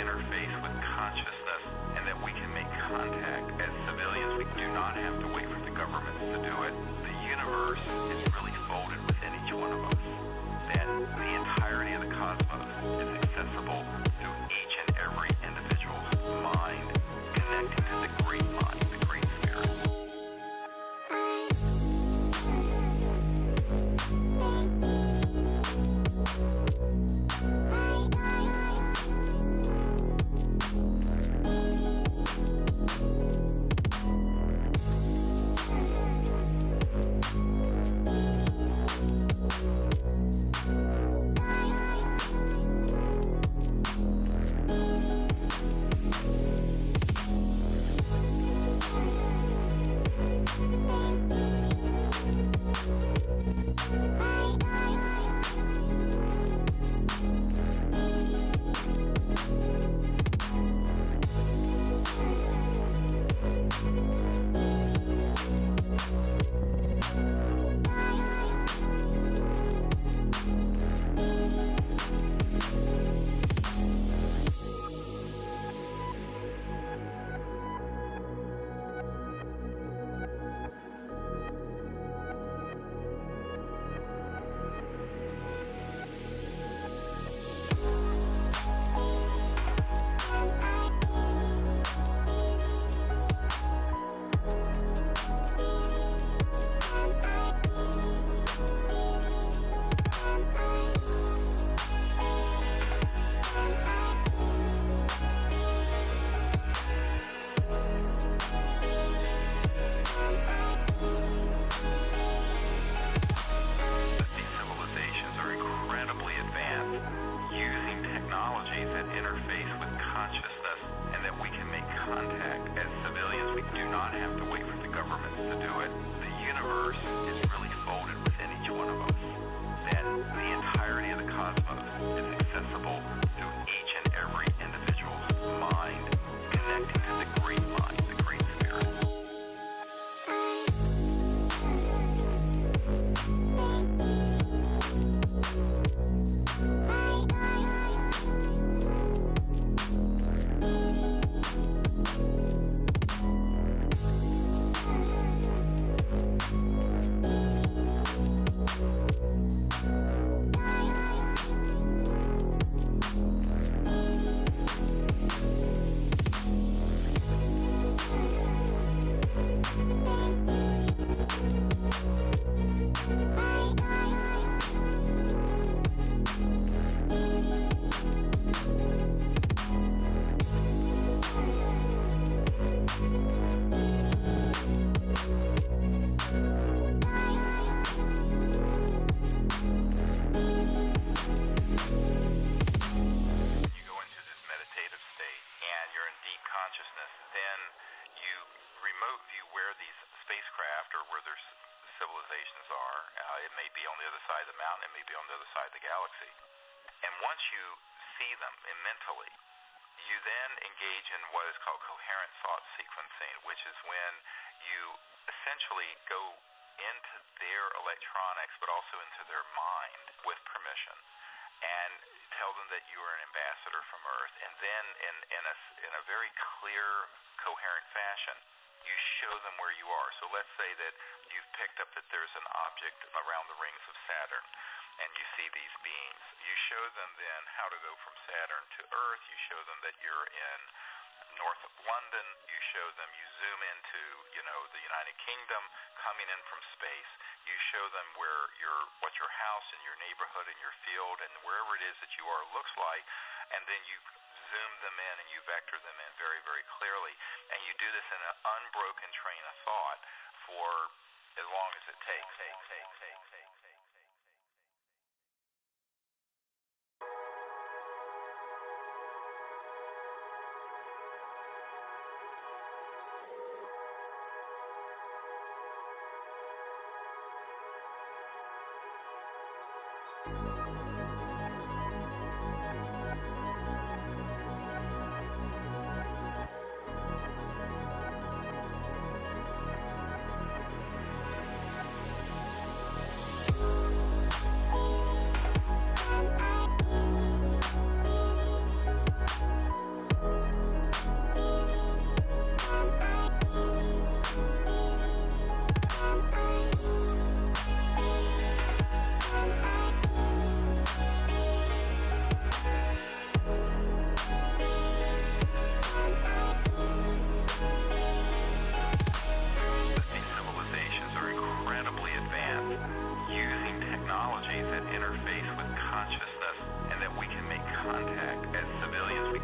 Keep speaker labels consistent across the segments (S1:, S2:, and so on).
S1: interface with consciousness and that we can make contact. As civilians, we do not have to wait for the governments to do it. The universe is really folded within each one of us. That the entirety of the cosmos is accessible through each and every individual's mind, connecting to the great mind, the great spirit.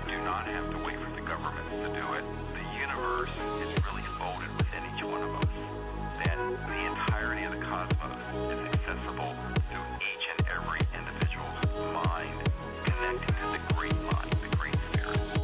S1: do not have to wait for the governments to do it. The universe is really folded within each one of us. That the entirety of the cosmos is accessible to each and every individual's mind, connecting to the great mind, the great spirit.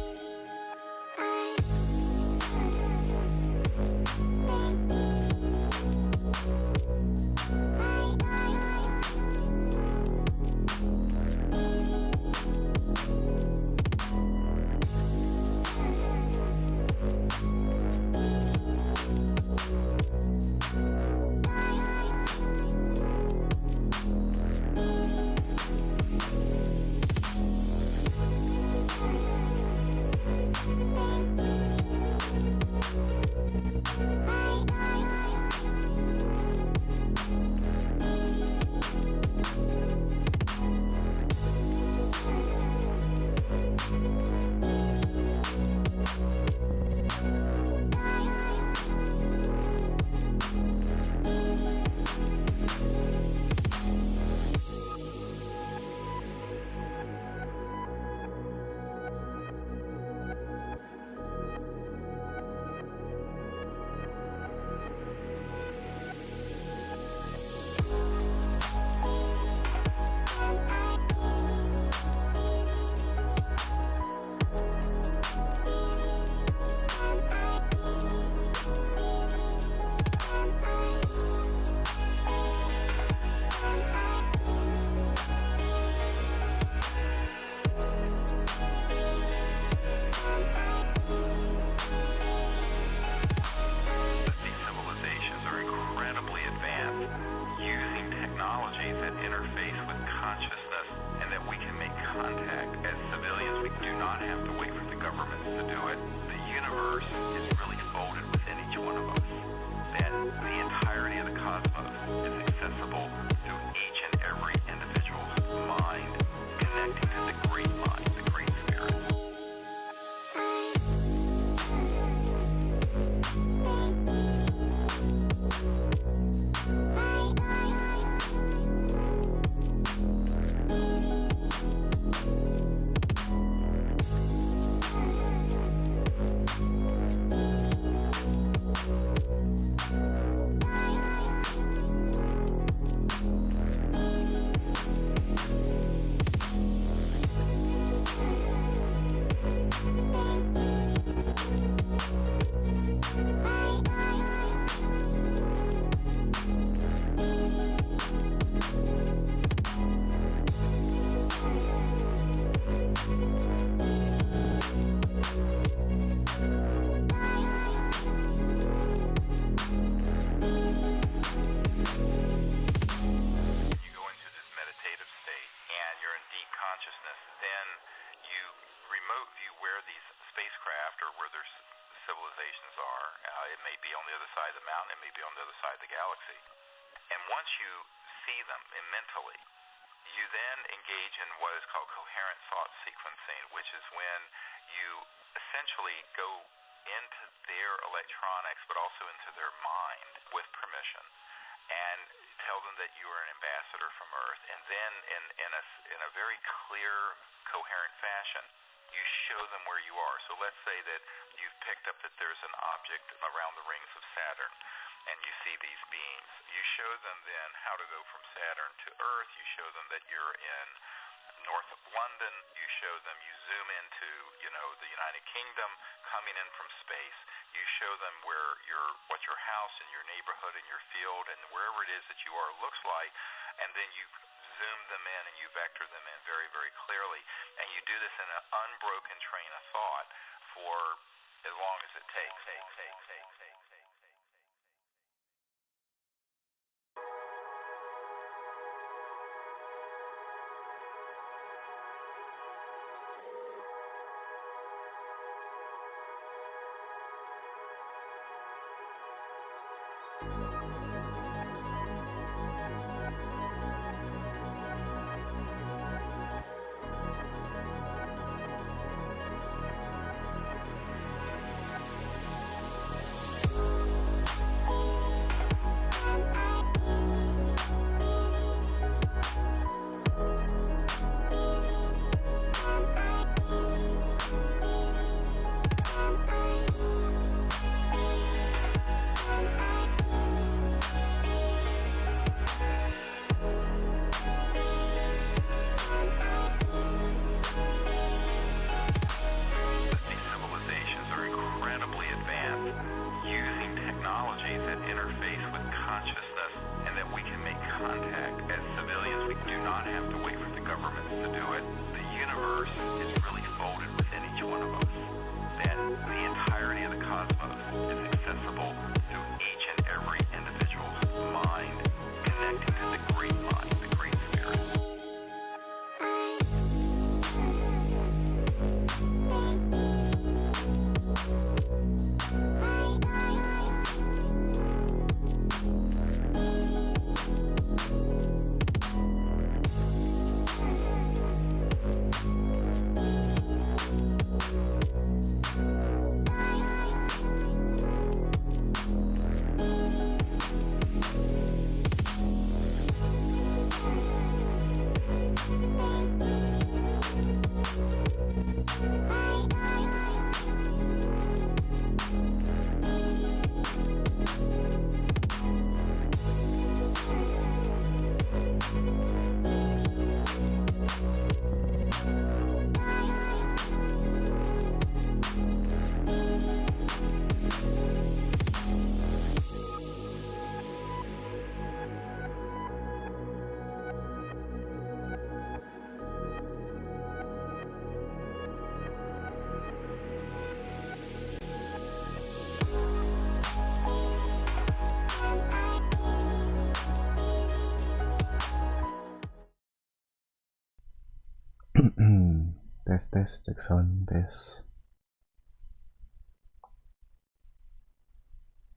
S2: Tes, cek sound, tes.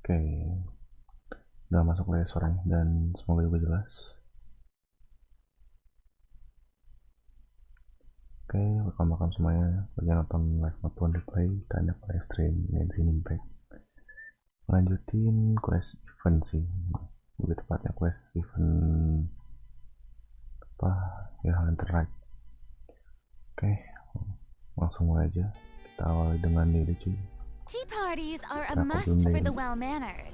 S2: Oke, udah masuk ya suaranya dan semoga juga jelas. Oke, welcome semuanya. Bagi nonton live maupun replay, tanya live stream Genshin Impact. Lanjutin quest event sih, lebih tepatnya quest event apa ya, hunter right. Oke, langsung mulai aja. Kita awali dengan diri cuy.
S3: Tea parties are a must for the well-mannered.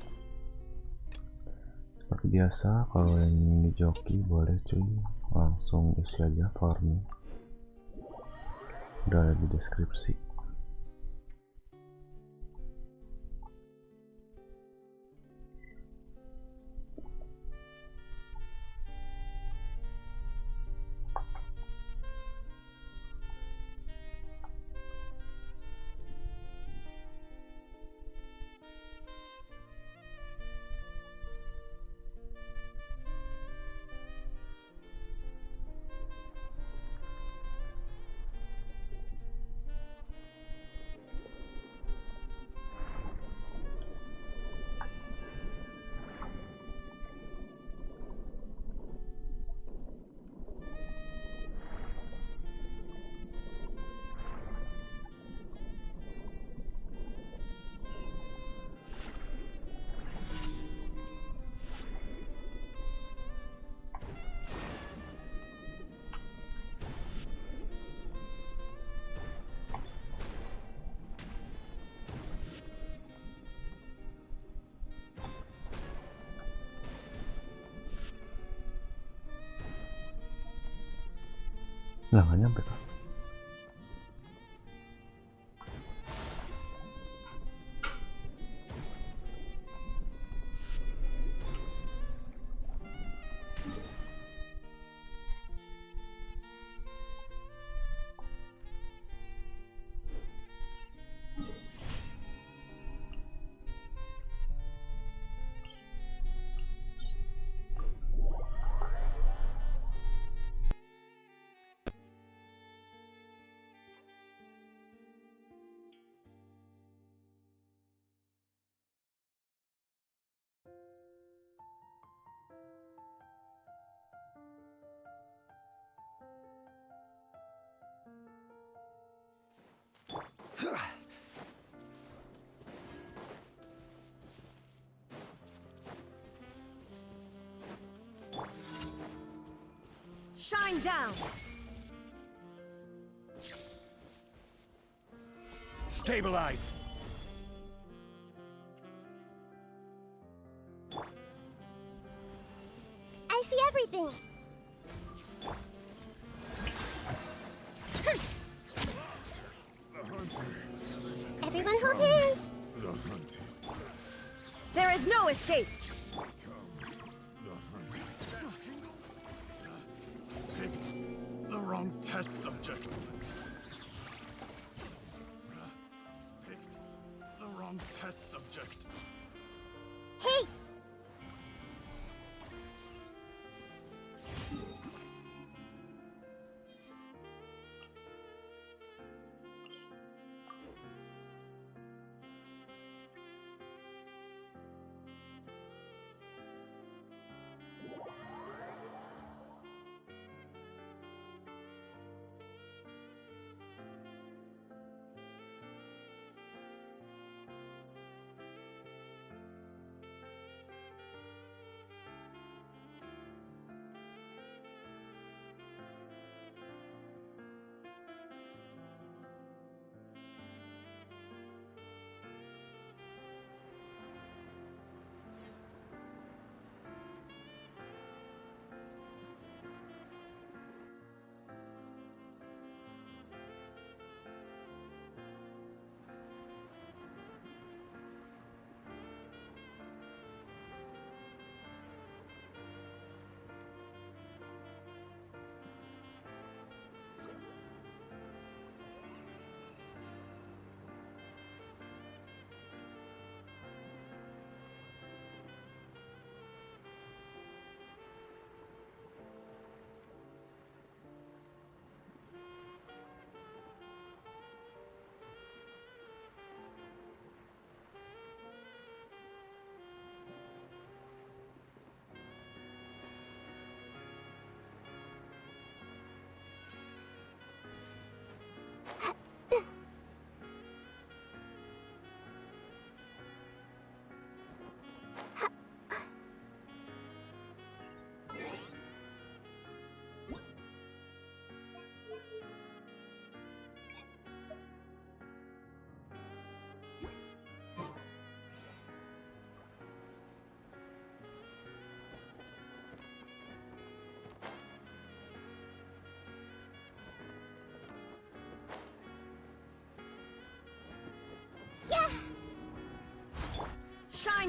S2: Seperti biasa, kalau yang di joki boleh cuy, langsung isi aja formnya. Udah ada di deskripsi. Nah, nggak nyampe kak.
S4: Shine down.
S5: Stabilize.
S4: I see everything. Everyone hold hands. There is no escape.
S5: The wrong test subject. Picked the wrong test subject.
S4: Hey!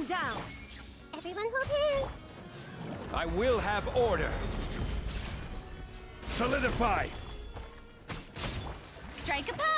S4: Man down! Everyone hold hands!
S6: I will have order. Solidify.
S3: Strike a pose!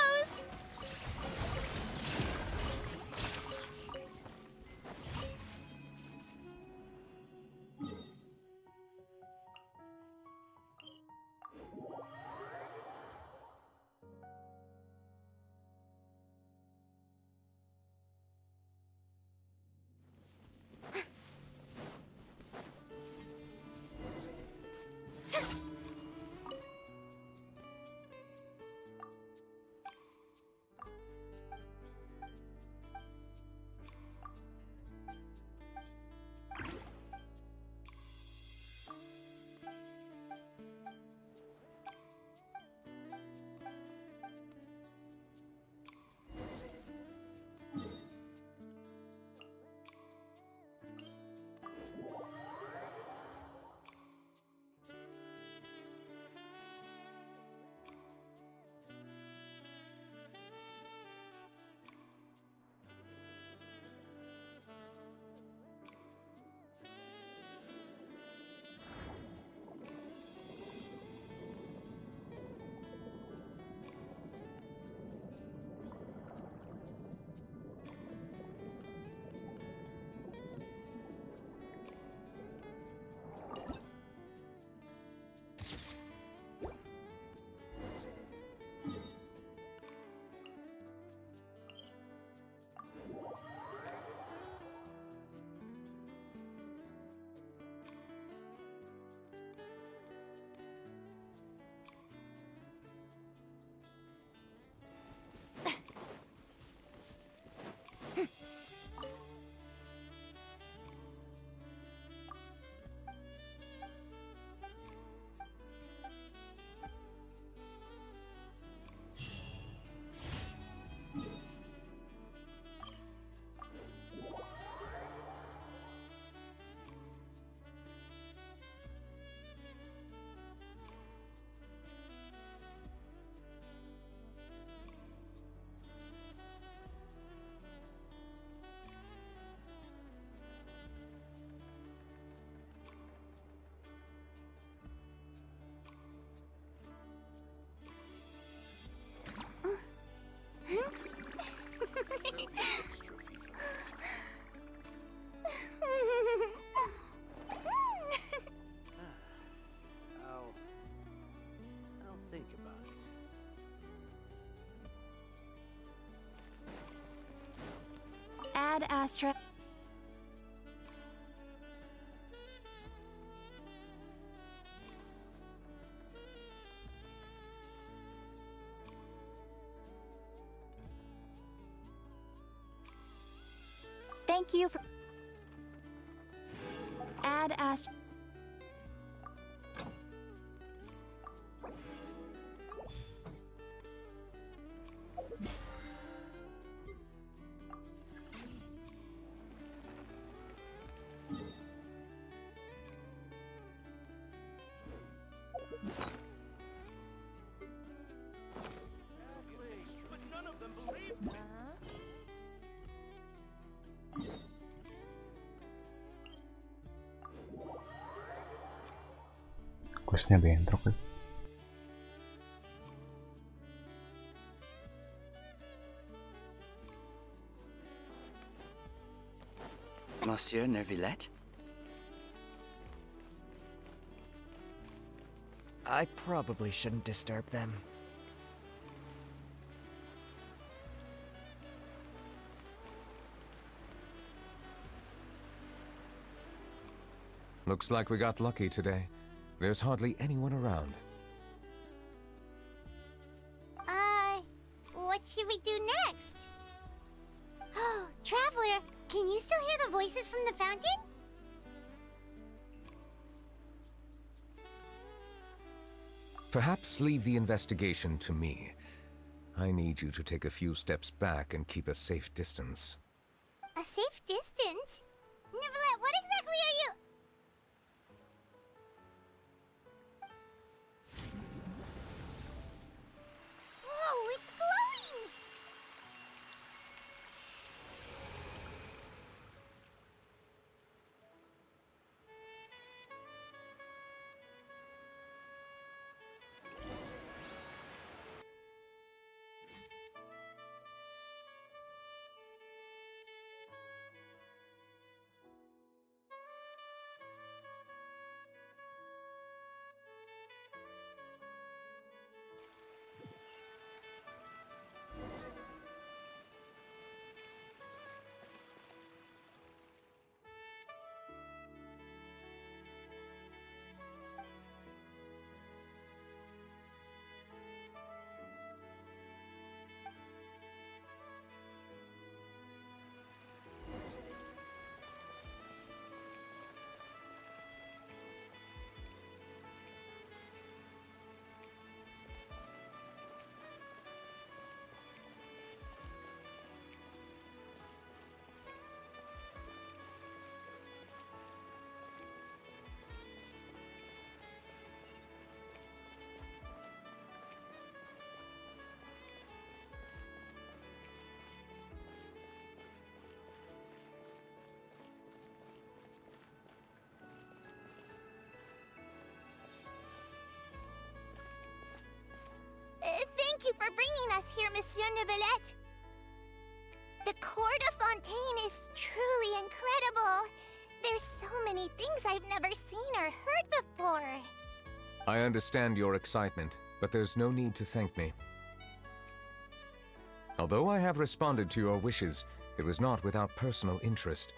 S7: I'll think about it.
S3: Add astra. Thank you for. Add astra.
S7: But none of them believe me.
S2: Questnya bentrok kan.
S7: Monsieur Neuvillette?
S8: I probably shouldn't disturb them.
S6: Looks like we got lucky today. There's hardly anyone around.
S4: What should we do next? Oh, Traveler, can you still hear the voices from the fountain?
S6: Perhaps leave the investigation to me. I need you to take a few steps back and keep a safe distance.
S4: A safe distance? Neuvillette, what exactly are you? Whoa, it's glowing! you for bringing us here, Monsieur Neuvillette. The court of Fontaine is truly incredible. There's so many things I've never seen or heard before.
S6: I understand your excitement, but there's no need to thank me. Although I have responded to your wishes, it was not without personal interest.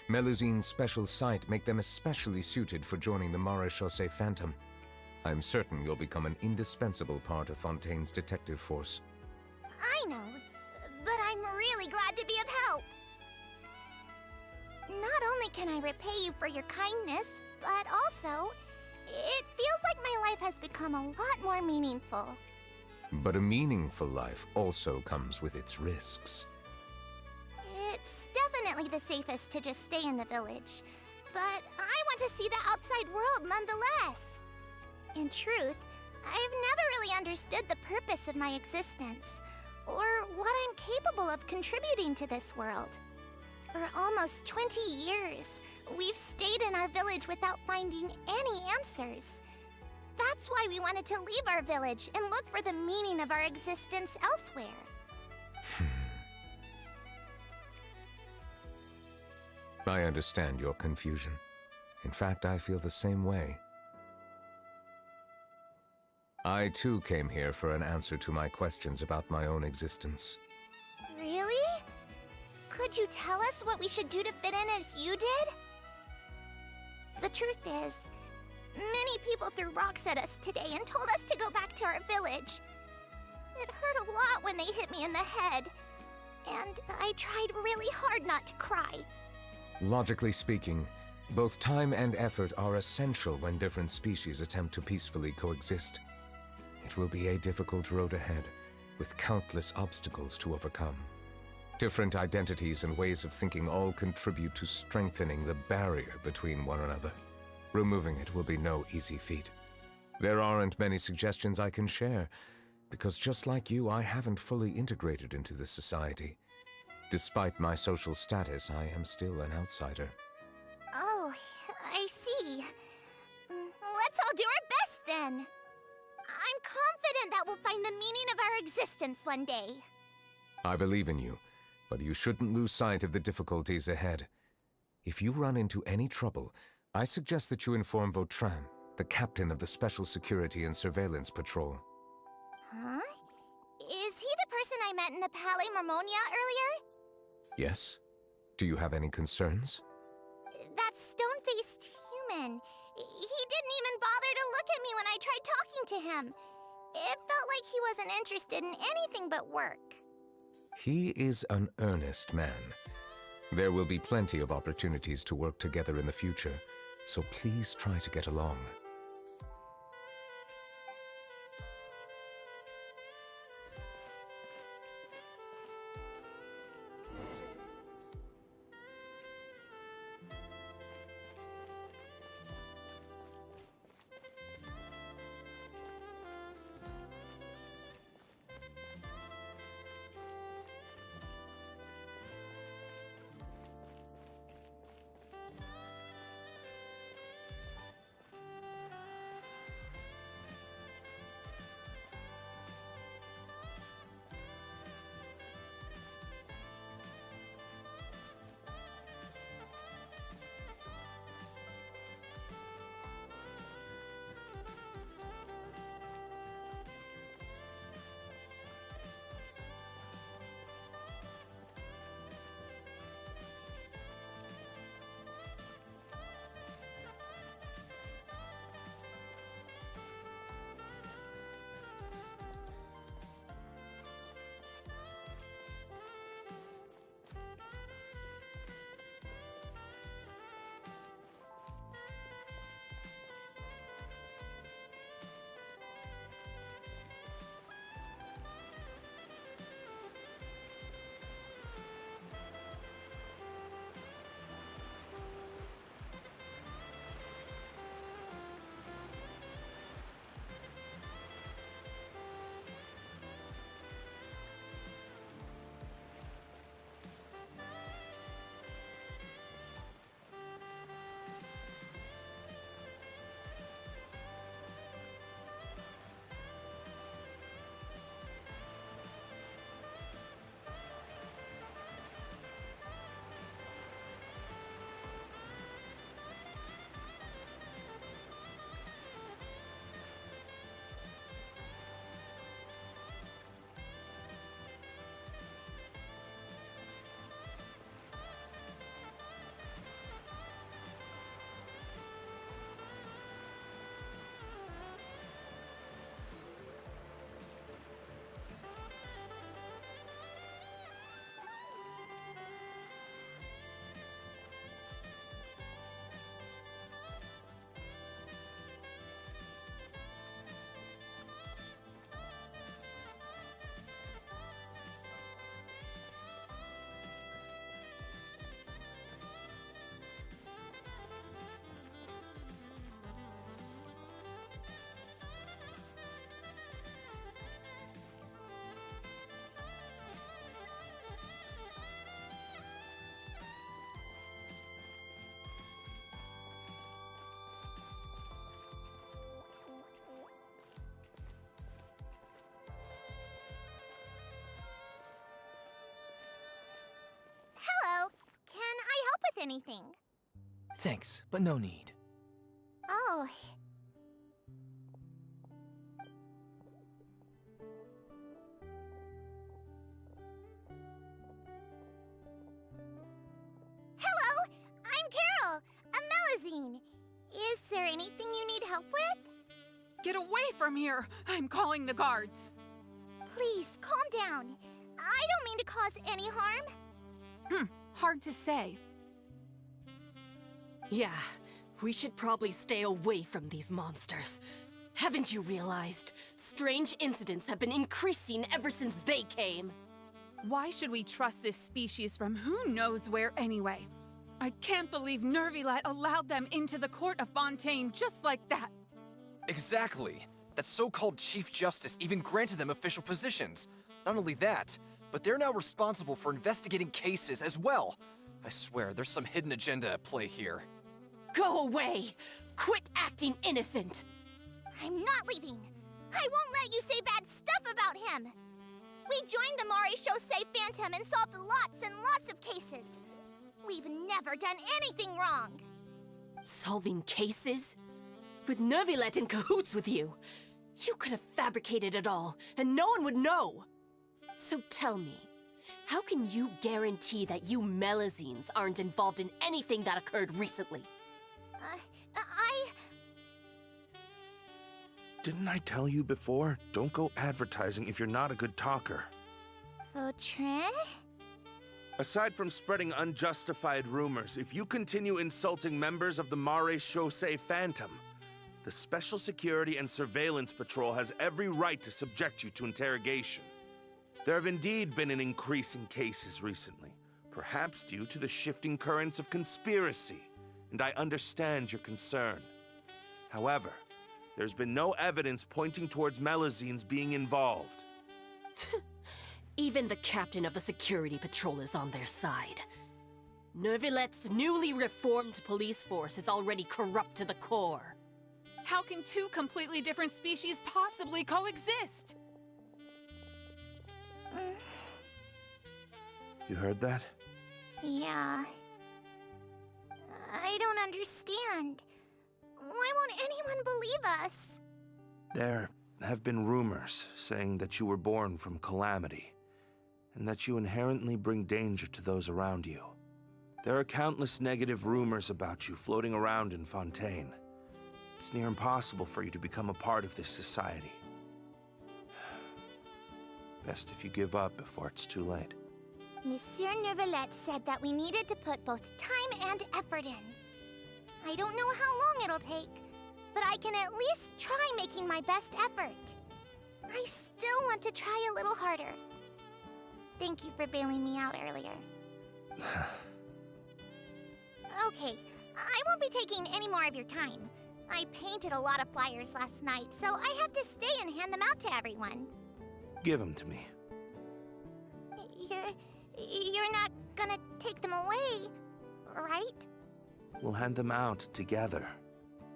S6: Melusine's special sight make them especially suited for joining the Maréchaussée Phantom. I'm certain you'll become an indispensable part of Fontaine's detective force.
S4: I know, but I'm really glad to be of help. Not only can I repay you for your kindness, but also, it feels like my life has become a lot more meaningful.
S6: But a meaningful life also comes with its risks.
S4: It's definitely the safest to just stay in the village, but I want to see the outside world nonetheless. In truth, I've never really understood the purpose of my existence, or what I'm capable of contributing to this world. For almost 20 years, we've stayed in our village without finding any answers. That's why we wanted to leave our village and look for the meaning of our existence elsewhere.
S6: I understand your confusion. In fact, I feel the same way. I too came here for an answer to my questions about my own existence.
S4: Really? Could you tell us what we should do to fit in as you did? The truth is, many people threw rocks at us today and told us to go back to our village. It hurt a lot when they hit me in the head, and I tried really hard not to cry.
S6: Logically speaking, both time and effort are essential when different species attempt to peacefully coexist. It will be a difficult road ahead, with countless obstacles to overcome. Different identities and ways of thinking all contribute to strengthening the barrier between one another. Removing it will be no easy feat. There aren't many suggestions I can share, because just like you, I haven't fully integrated into this society. Despite my social status, I am still an outsider.
S4: Oh, I see. Let's all do our best then. I'm confident that we'll find the meaning of our existence one day.
S6: I believe in you, but you shouldn't lose sight of the difficulties ahead. If you run into any trouble, I suggest that you inform Vautrin, the captain of the Special Security and Surveillance Patrol.
S4: Huh? Is he the person I met in the Palais Marmonia earlier?
S6: Yes? Do you have any concerns?
S4: That stone-faced human. He didn't even bother to look at me when I tried talking to him. It felt like he wasn't interested in anything but work.
S6: He is an earnest man. There will be plenty of opportunities to work together in the future, so please try to get along.
S4: anything.
S9: Thanks, but no need.
S4: Oh. Hello, I'm Carol, a Melazine. Is there anything you need help with?
S10: Get away from here! I'm calling the guards.
S4: Please, calm down. I don't mean to cause any harm.
S10: Hard to say.
S11: Yeah, we should probably stay away from these monsters. Haven't you realized? Strange incidents have been increasing ever since they came.
S10: Why should we trust this species from who knows where anyway? I can't believe Nervilet allowed them into the court of Fontaine just like that.
S9: Exactly. That so-called Chief Justice even granted them official positions. Not only that, but they're now responsible for investigating cases as well. I swear, there's some hidden agenda at play here.
S11: Go away! Quit acting innocent!
S4: I'm not leaving. I won't let you say bad stuff about him. We joined the Mare Chaussee Phantom and solved lots and lots of cases. We've never done anything wrong.
S11: Solving cases? With Nervilet in cahoots with you. You could have fabricated it all, and no one would know. So tell me, how can you guarantee that you Melazines aren't involved in anything that occurred recently?
S12: Didn't I tell you before? Don't go advertising if you're not a good talker.
S4: Vautrin?
S12: Aside from spreading unjustified rumors, if you continue insulting members of the Mare Chaussee Phantom, the Special Security and Surveillance Patrol has every right to subject you to interrogation. There have indeed been an increase in cases recently, perhaps due to the shifting currents of conspiracy, and I understand your concern. However, there's been no evidence pointing towards Melazines being involved.
S11: Even the captain of the security patrol is on their side. Nervilet's newly reformed police force is already corrupt to the core.
S10: How can two completely different species possibly coexist?
S12: You heard that?
S4: Yeah. I don't understand. Why won't anyone believe us?
S12: There have been rumors saying that you were born from calamity, and that you inherently bring danger to those around you. There are countless negative rumors about you floating around in Fontaine. It's near impossible for you to become a part of this society. Best if you give up before it's too late.
S4: Monsieur Nervilet said that we needed to put both time and effort in. I don't know how long it'll take, but I can at least try making my best effort. I still want to try a little harder. Thank you for bailing me out earlier. Okay, I won't be taking any more of your time. I painted a lot of flyers last night, so I have to stay and hand them out to everyone.
S12: Give them to me.
S4: You're not gonna take them away, right?
S12: We'll hand them out together.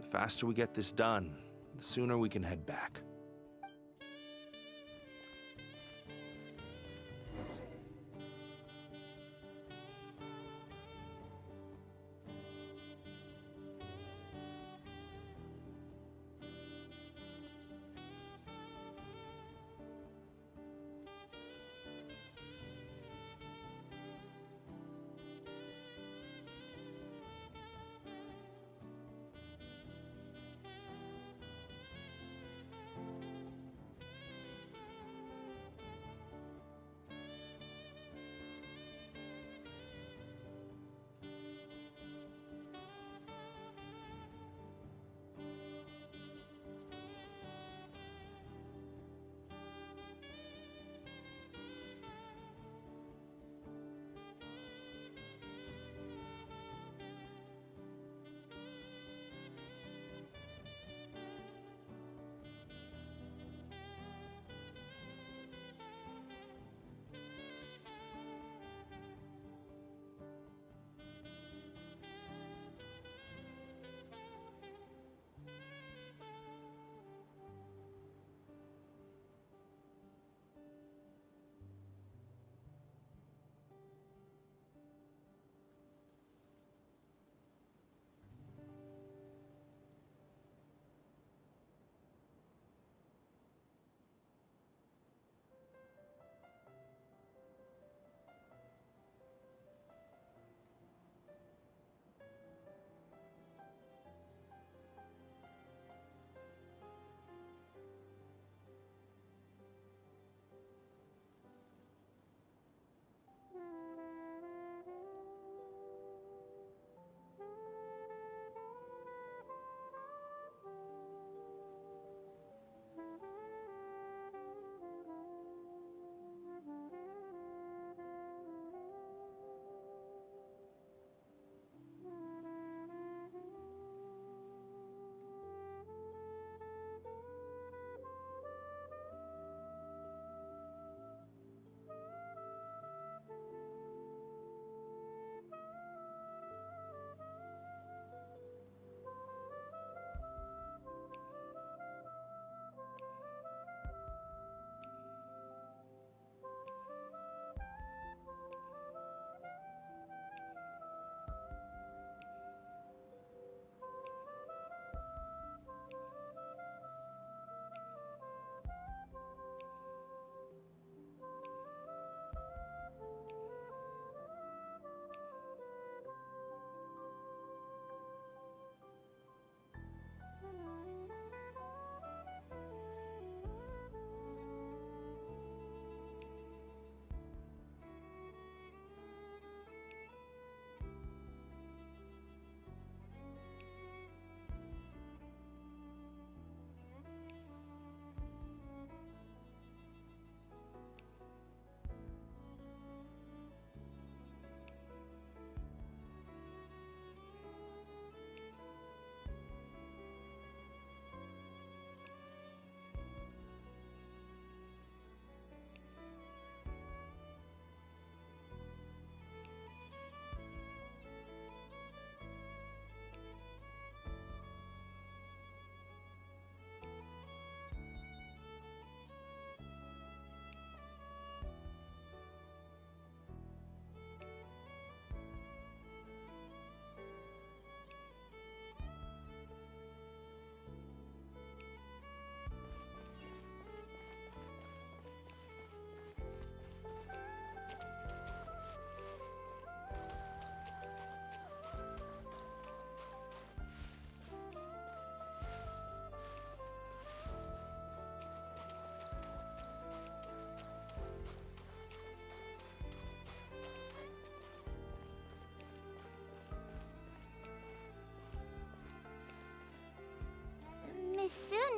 S12: The faster we get this done, the sooner we can head back.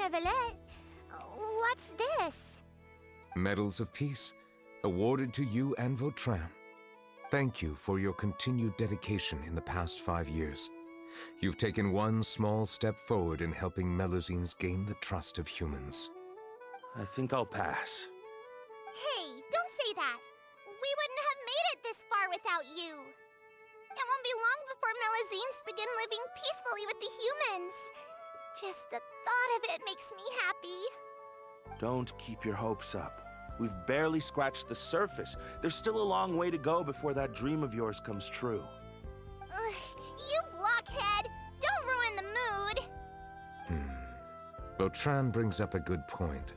S4: Neuvillette. What's this?
S6: Medals of Peace, awarded to you and Vautrin. Thank you for your continued dedication in the past 5 years. You've taken one small step forward in helping Melusines gain the trust of humans.
S12: I think I'll pass.
S4: Hey, don't say that. We wouldn't have made it this far without you. It won't be long before Melusines begin living peacefully with the humans. Just the thought of it makes me happy.
S12: Don't keep your hopes up. We've barely scratched the surface. There's still a long way to go before that dream of yours comes true.
S4: You blockhead! Don't ruin the mood!
S6: Vautrin brings up a good point.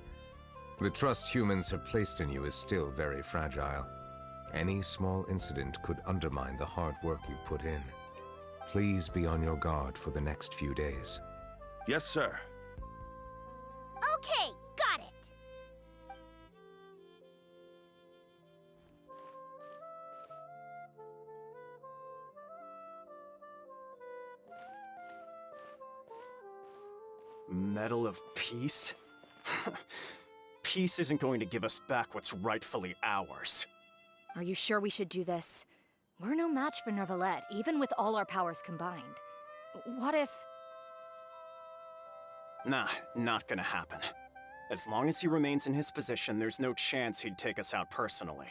S6: The trust humans have placed in you is still very fragile. Any small incident could undermine the hard work you've put in. Please be on your guard for the next few days.
S12: Yes, sir.
S4: Okay, got it.
S13: Medal of Peace? Peace isn't going to give us back what's rightfully ours.
S14: Are you sure we should do this? We're no match for Neuvillette, even with all our powers combined. What if...
S13: Nah, not gonna happen. As long as he remains in his position, there's no chance he'd take us out personally.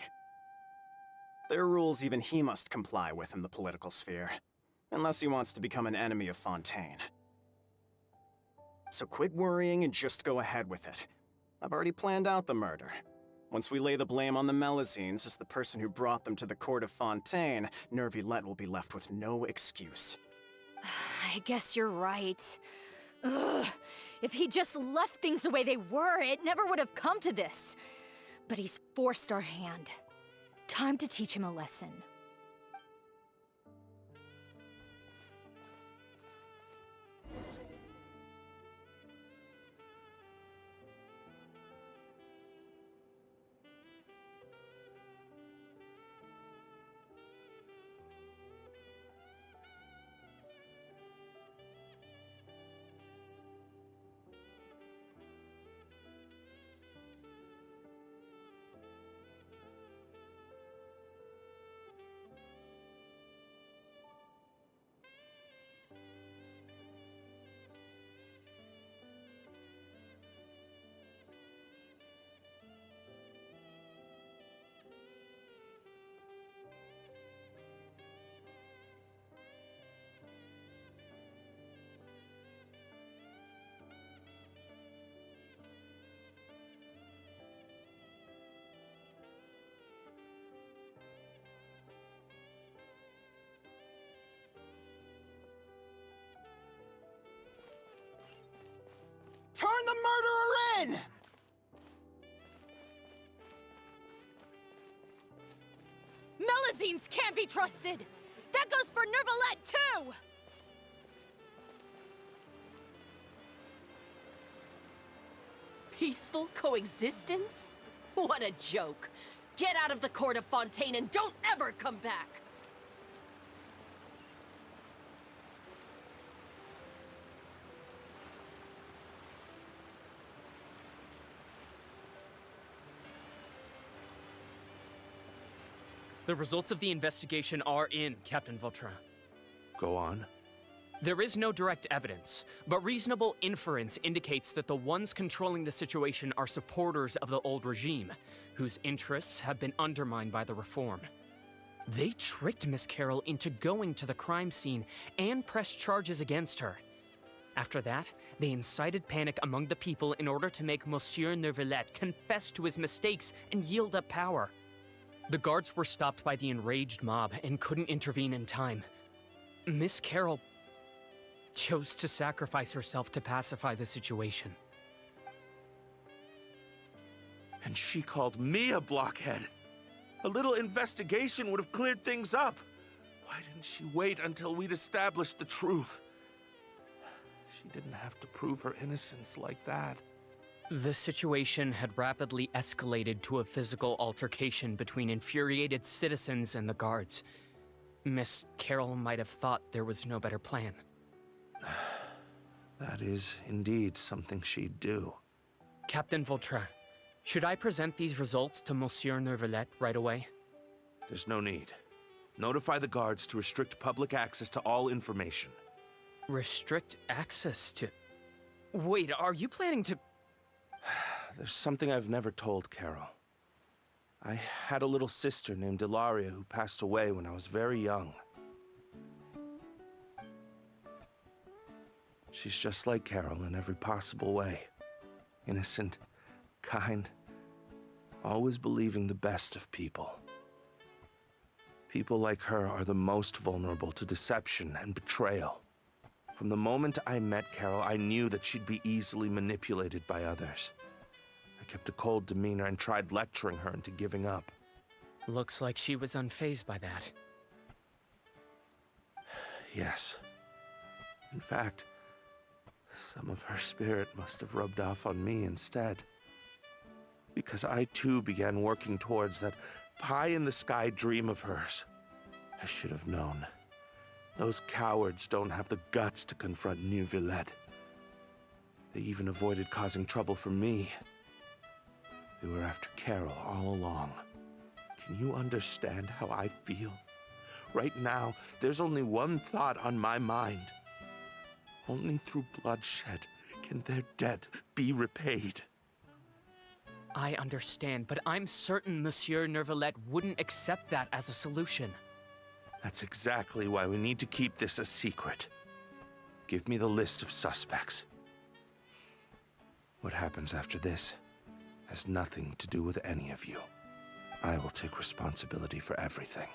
S13: There are rules even he must comply with in the political sphere, unless he wants to become an enemy of Fontaine. So quit worrying and just go ahead with it. I've already planned out the murder. Once we lay the blame on the Melusines as the person who brought them to the court of Fontaine, Neuvillette will be left with no excuse.
S14: I guess you're right. Ugh. If he just left things the way they were, it never would have come to this. But he's forced our hand. Time to teach him a lesson.
S13: Turn the murderer in!
S14: Melusines can't be trusted! That goes for Neuvillette, too!
S11: Peaceful coexistence? What a joke. Get out of the court of Fontaine and don't ever come back!
S15: The results of the investigation are in, Captain Vautrin.
S12: Go on.
S15: There is no direct evidence, but reasonable inference indicates that the ones controlling the situation are supporters of the old regime, whose interests have been undermined by the reform. They tricked Miss Carroll into going to the crime scene and pressed charges against her. After that, they incited panic among the people in order to make Monsieur Neuvillette confess to his mistakes and yield up power. The guards were stopped by the enraged mob and couldn't intervene in time. Miss Carroll chose to sacrifice herself to pacify the situation.
S12: And she called me a blockhead. A little investigation would have cleared things up. Why didn't she wait until we'd established the truth? She didn't have to prove her innocence like that.
S15: The situation had rapidly escalated to a physical altercation between infuriated citizens and the guards. Miss Carroll might have thought there was no better plan.
S12: That is indeed something she'd do.
S15: Captain Vautrin, should I present these results to Monsieur Neuvillette right away?
S12: There's no need. Notify the guards to restrict public access to all information.
S15: Restrict access to... Wait, are you planning to...
S12: There's something I've never told Carol. I had a little sister named Ilaria who passed away when I was very young. She's just like Carol in every possible way. Innocent, kind, always believing the best of people. People like her are the most vulnerable to deception and betrayal. From the moment I met Carol, I knew that she'd be easily manipulated by others. I kept a cold demeanor and tried lecturing her into giving up.
S15: Looks like she was unfazed by that.
S12: Yes. In fact, some of her spirit must have rubbed off on me instead. Because I too began working towards that pie-in-the-sky dream of hers. I should have known. Those cowards don't have the guts to confront Neuvillette. They even avoided causing trouble for me. They were after Carol all along. Can you understand how I feel? Right now, there's only one thought on my mind. Only through bloodshed can their debt be repaid.
S15: I understand, but I'm certain Monsieur Neuvillette wouldn't accept that as a solution.
S12: That's exactly why we need to keep this a secret. Give me the list of suspects. What happens after this has nothing to do with any of you. I will take responsibility for everything.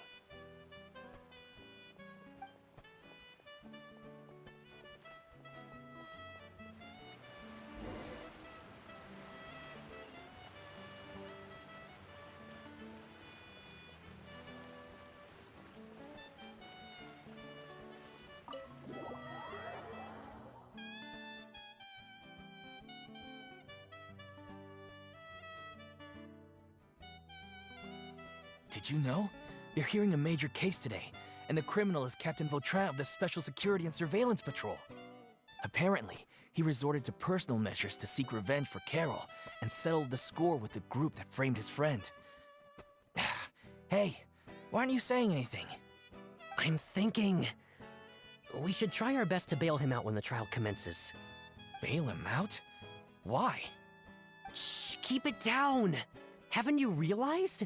S16: Did you know? They're hearing a major case today, and the criminal is Captain Vautrin of the Special Security and Surveillance Patrol. Apparently, he resorted to personal measures to seek revenge for Carol and settled the score with the group that framed his friend. Hey, why aren't you saying anything?
S8: I'm thinking... we should try our best to bail him out when the trial commences.
S16: Bail him out? Why?
S8: Shh, keep it down! Haven't you realized?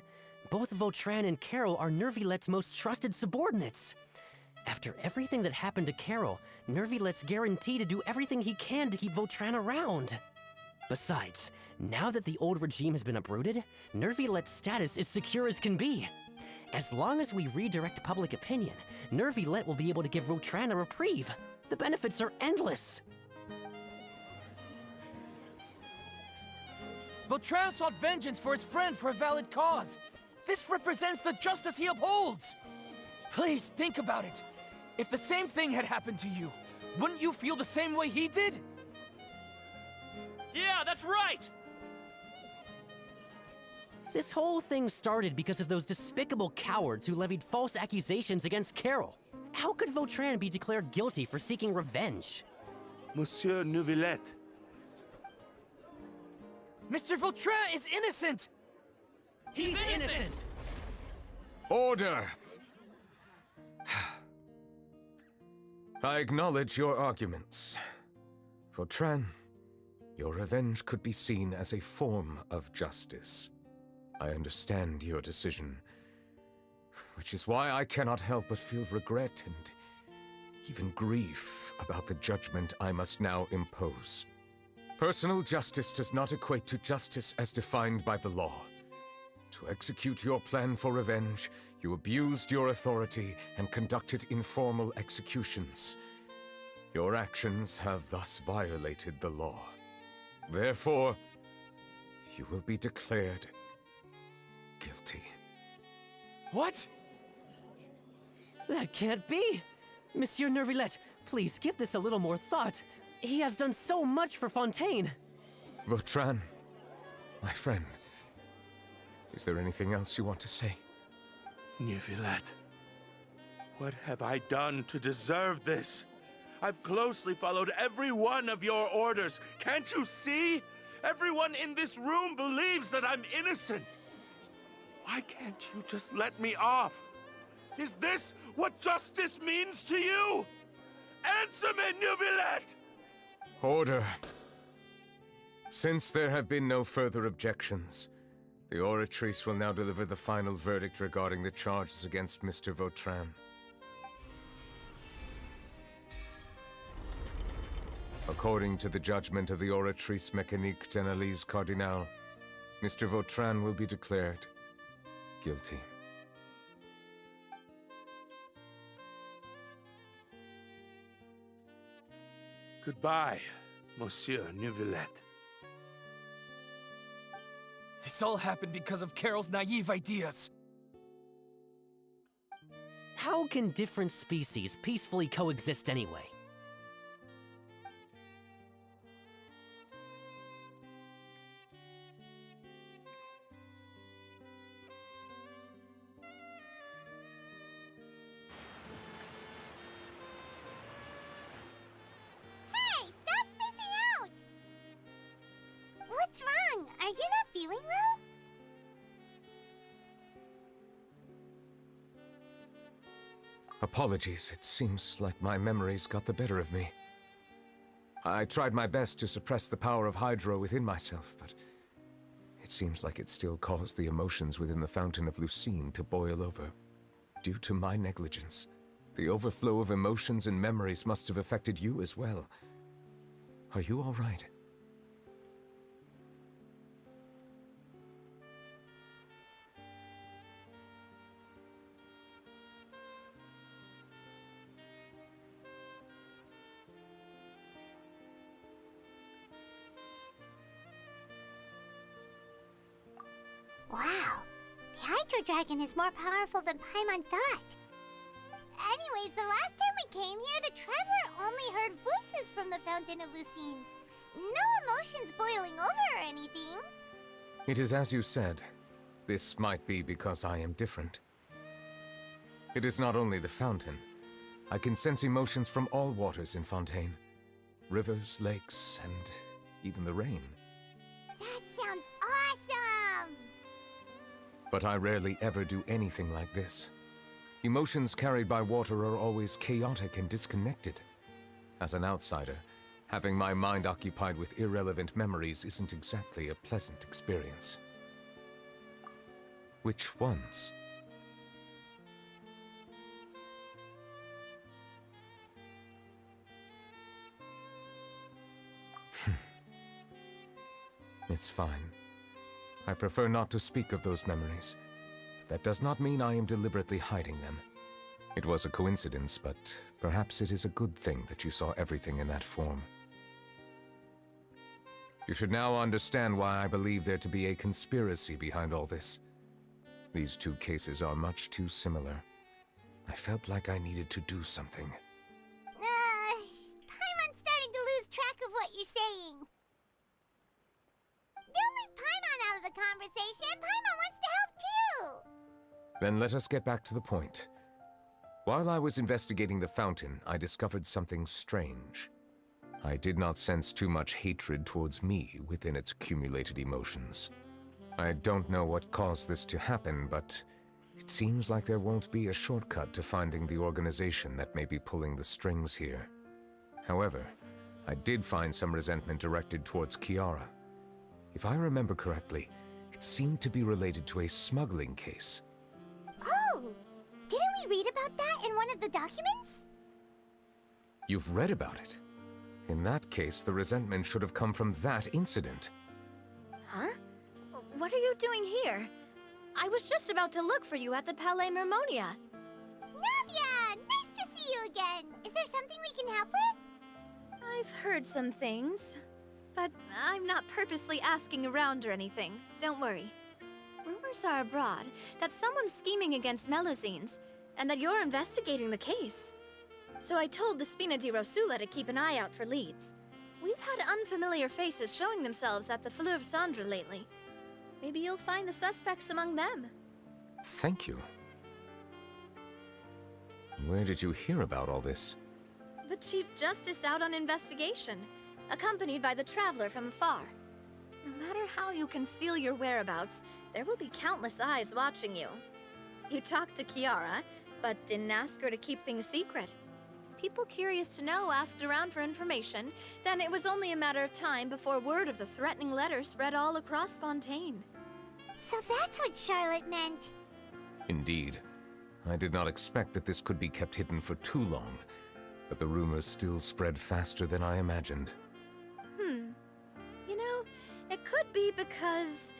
S8: Both Vautrin and Carol are Neuvillette's most trusted subordinates. After everything that happened to Carol, Neuvillette's guaranteed to do everything he can to keep Vautrin around. Besides, now that the old regime has been uprooted, Neuvillette's status is secure as can be. As long as we redirect public opinion, Neuvillette will be able to give Vautrin a reprieve. The benefits are endless.
S16: Vautrin sought vengeance for his friend for a valid cause. This represents the justice he upholds! Please, think about it. If the same thing had happened to you, wouldn't you feel the same way he did?
S15: Yeah, that's right!
S8: This whole thing started because of those despicable cowards who levied false accusations against Carol. How could Vautrin be declared guilty for seeking revenge?
S12: Monsieur Neuvillette.
S16: Mr. Vautrin is innocent!
S8: He's innocent!
S6: Order! I acknowledge your arguments. Vautrin, your revenge could be seen as a form of justice. I understand your decision, which is why I cannot help but feel regret and even grief about the judgment I must now impose. Personal justice does not equate to justice as defined by the law. To execute your plan for revenge, you abused your authority and conducted informal executions. Your actions have thus violated the law. Therefore, you will be declared guilty.
S16: What?
S8: That can't be! Monsieur Neuvillette, please give this a little more thought. He has done so much for Fontaine.
S6: Vautrin, my friend, is there anything else you want to say?
S12: Neuvillette, what have I done to deserve this? I've closely followed every one of your orders. Can't you see? Everyone in this room believes that I'm innocent. Why can't you just let me off? Is this what justice means to you? Answer me, Neuvillette!
S6: Order. Since there have been no further objections, the Oratrice will now deliver the final verdict regarding the charges against Mr. Vautrin. According to the judgment of the Oratrice Mécanique d'Analyse Cardinale, Mr. Vautrin will be declared guilty.
S12: Goodbye, Monsieur Neuvillette.
S16: This all happened because of Carol's naive ideas.
S8: How can different species peacefully coexist anyway?
S4: Hey, stop spacing out! What's wrong? Are you not feeling well?
S6: Apologies, it seems like my memories got the better of me. I tried my best to suppress the power of Hydro within myself, but it seems like it still caused the emotions within the fountain of Lucine to boil over. Due to my negligence, the overflow of emotions and memories must have affected you as well. Are you all right?
S4: Wow, the Hydro Dragon is more powerful than Paimon thought. Anyways, the last time we came here, the Traveler only heard voices from the Fountain of Lucine. No emotions boiling over or anything.
S6: It is as you said. This might be because I am different. It is not only the fountain. I can sense emotions from all waters in Fontaine. Rivers, lakes, and even the rain.
S4: That sounds awesome!
S6: But I rarely ever do anything like this. Emotions carried by water are always chaotic and disconnected. As an outsider, having my mind occupied with irrelevant memories isn't exactly a pleasant experience. Which ones? It's fine. I prefer not to speak of those memories. That does not mean I am deliberately hiding them. It was a coincidence, but perhaps it is a good thing that you saw everything in that form. You should now understand why I believe there to be a conspiracy behind all this. These two cases are much too similar. I felt like I needed to do something.
S4: Paimon's starting to lose track of what you're saying. Don't leave Paimon out of the conversation. Paimon wants to help too.
S6: Then let us get back to the point. While I was investigating the fountain, I discovered something strange. I did not sense too much hatred towards me within its accumulated emotions. I don't know what caused this to happen, but it seems like there won't be a shortcut to finding the organization that may be pulling the strings here. However, I did find some resentment directed towards Kiara. If I remember correctly, it seemed to be related to a smuggling case.
S4: Oh! Didn't we read about that in one of the documents?
S6: You've read about it? In that case, the resentment should have come from that incident.
S14: Huh? What are you doing here? I was just about to look for you at the Palais Mermonia.
S4: Navia! Nice to see you again! Is there something we can help with?
S14: I've heard some things, but I'm not purposely asking around or anything. Don't worry. Rumors are abroad that someone's scheming against Melusines, and that you're investigating the case. So I told the Spina di Rosula to keep an eye out for leads. We've had unfamiliar faces showing themselves at the Fleuve Cendre lately. Maybe you'll find the suspects among them.
S6: Thank you. Where did you hear about all this?
S14: The Chief Justice out on investigation, accompanied by the Traveler from afar. No matter how you conceal your whereabouts, there will be countless eyes watching you. You talked to Kiara, but didn't ask her to keep things secret. People curious to know asked around for information, then it was only a matter of time before word of the threatening letter spread all across Fontaine.
S4: So that's what Charlotte meant.
S6: Indeed. I did not expect that this could be kept hidden for too long, but the rumors still spread faster than I imagined.
S14: You know, it could be because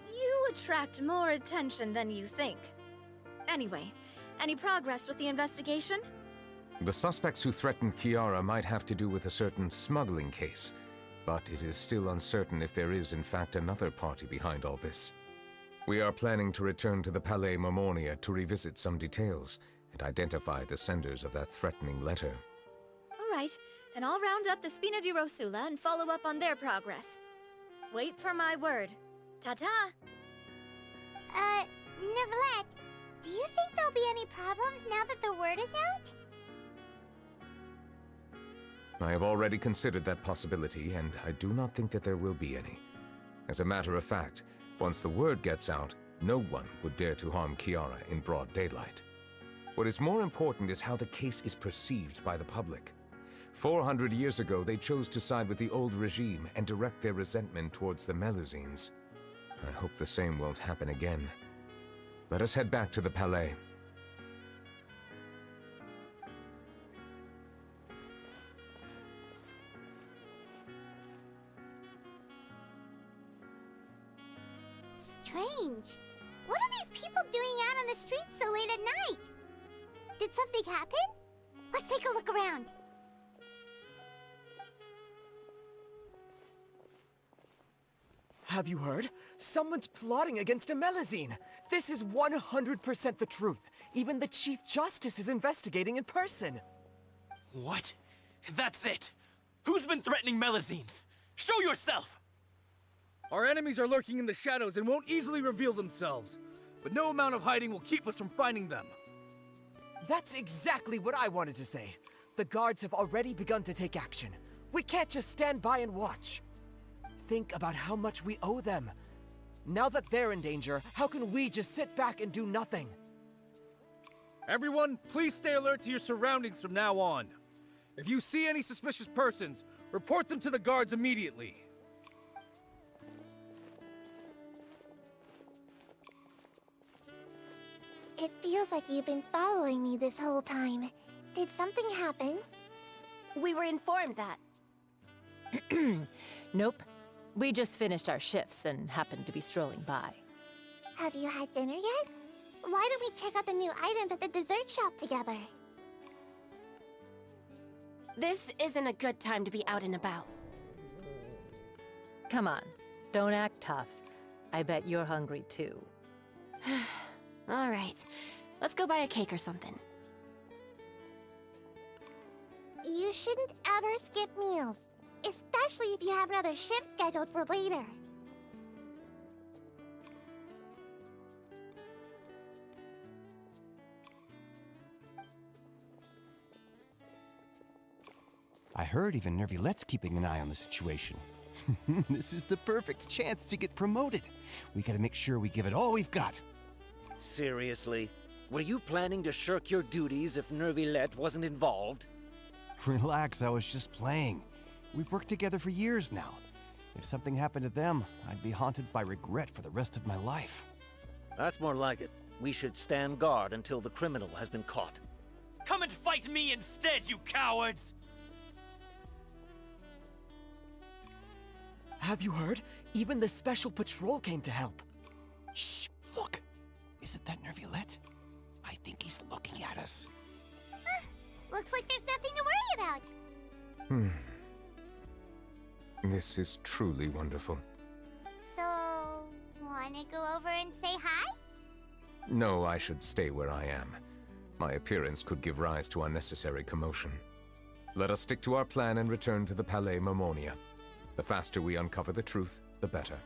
S14: you attract more attention than you think. Anyway, any progress with the investigation?
S6: The suspects who threatened Kiara might have to do with a certain smuggling case, but it is still uncertain if there is in fact another party behind all this. We are planning to return to the Palais Marmonia to revisit some details and identify the senders of that threatening letter.
S14: All right, then I'll round up the Spina di Rosula and follow up on their progress. Wait for my word. Ta-ta!
S4: Neverlet, do you think there'll be any problems now that the word is out?
S6: I have already considered that possibility, and I do not think that there will be any. As a matter of fact, once the word gets out, no one would dare to harm Kiara in broad daylight. What is more important is how the case is perceived by the public. 400 years ago, they chose to side with the old regime and direct their resentment towards the Melusines. I hope the same won't happen again. Let us head back to the Palais.
S4: Strange. What are these people doing out on the streets so late at night? Did something happen? Let's take a look around.
S17: Have you heard? Someone's plotting against a Melusine. This is 100% the truth. Even the Chief Justice is investigating in person.
S18: What? That's it! Who's been threatening Melusines? Show yourself!
S19: Our enemies are lurking in the shadows and won't easily reveal themselves. But no amount of hiding will keep us from finding them.
S17: That's exactly what I wanted to say. The guards have already begun to take action. We can't just stand by and watch. Think about how much we owe them. Now that they're in danger, how can we just sit back and do nothing?
S19: Everyone, please stay alert to your surroundings from now on. If you see any suspicious persons, report them to the guards immediately.
S4: It feels like you've been following me this whole time. Did something happen?
S11: We were informed that.
S20: Nope. We just finished our shifts and happened to be strolling by.
S4: Have you had dinner yet? Why don't we check out the new items at the dessert shop together?
S11: This isn't a good time to be out and about.
S20: Come on, don't act tough. I bet you're hungry too.
S11: All right, let's go buy a cake or something.
S4: You shouldn't ever skip meals, especially if you have another shift scheduled for later.
S21: I heard even Nervilette's keeping an eye on the situation. This is the perfect chance to get promoted. We gotta make sure we give it all we've got.
S22: Seriously? Were you planning to shirk your duties if Nervilette wasn't involved?
S21: Relax, I was just playing. We've worked together for years now. If something happened to them, I'd be haunted by regret for the rest of my life.
S22: That's more like it. We should stand guard until the criminal has been caught.
S18: Come and fight me instead, you cowards!
S17: Have you heard? Even the Special Patrol came to help.
S21: Shh, look. Isn't that Nervilette? I think he's looking at us.
S4: Looks like there's nothing to worry about.
S6: This is truly wonderful.
S4: So, wanna go over and say hi?
S6: No, I should stay where I am. My appearance could give rise to unnecessary commotion. Let us stick to our plan and return to the Palais Marmonia. The faster we uncover the truth, the better.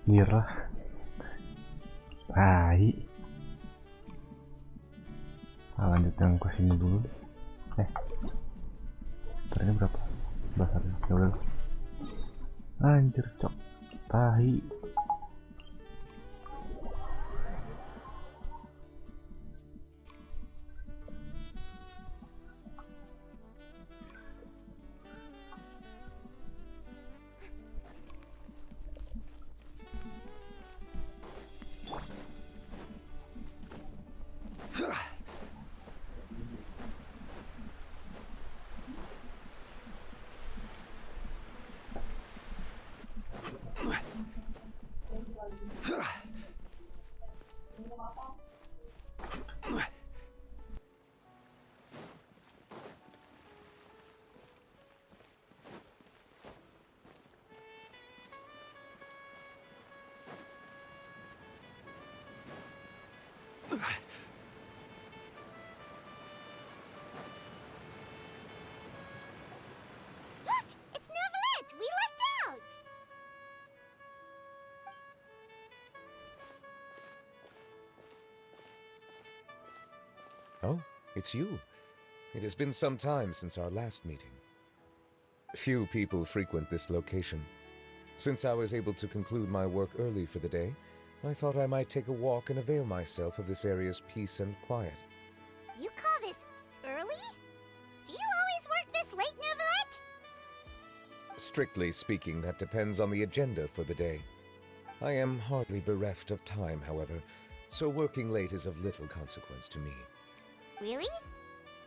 S2: Nyerah. Tai. Lanjut yang ke sini dulu. Ternyata berapa? 11 hari. Ya udah. Anjir, cok. Tai.
S4: It's Neverlet! We lucked out!
S6: Oh, it's you. It has been some time since our last meeting. Few people frequent this location. Since I was able to conclude my work early for the day, I thought I might take a walk and avail myself of this area's peace and quiet.
S4: You call this early? Do you always work this late, Neverlet?
S6: Strictly speaking, that depends on the agenda for the day. I am hardly bereft of time, however, so working late is of little consequence to me.
S4: Really?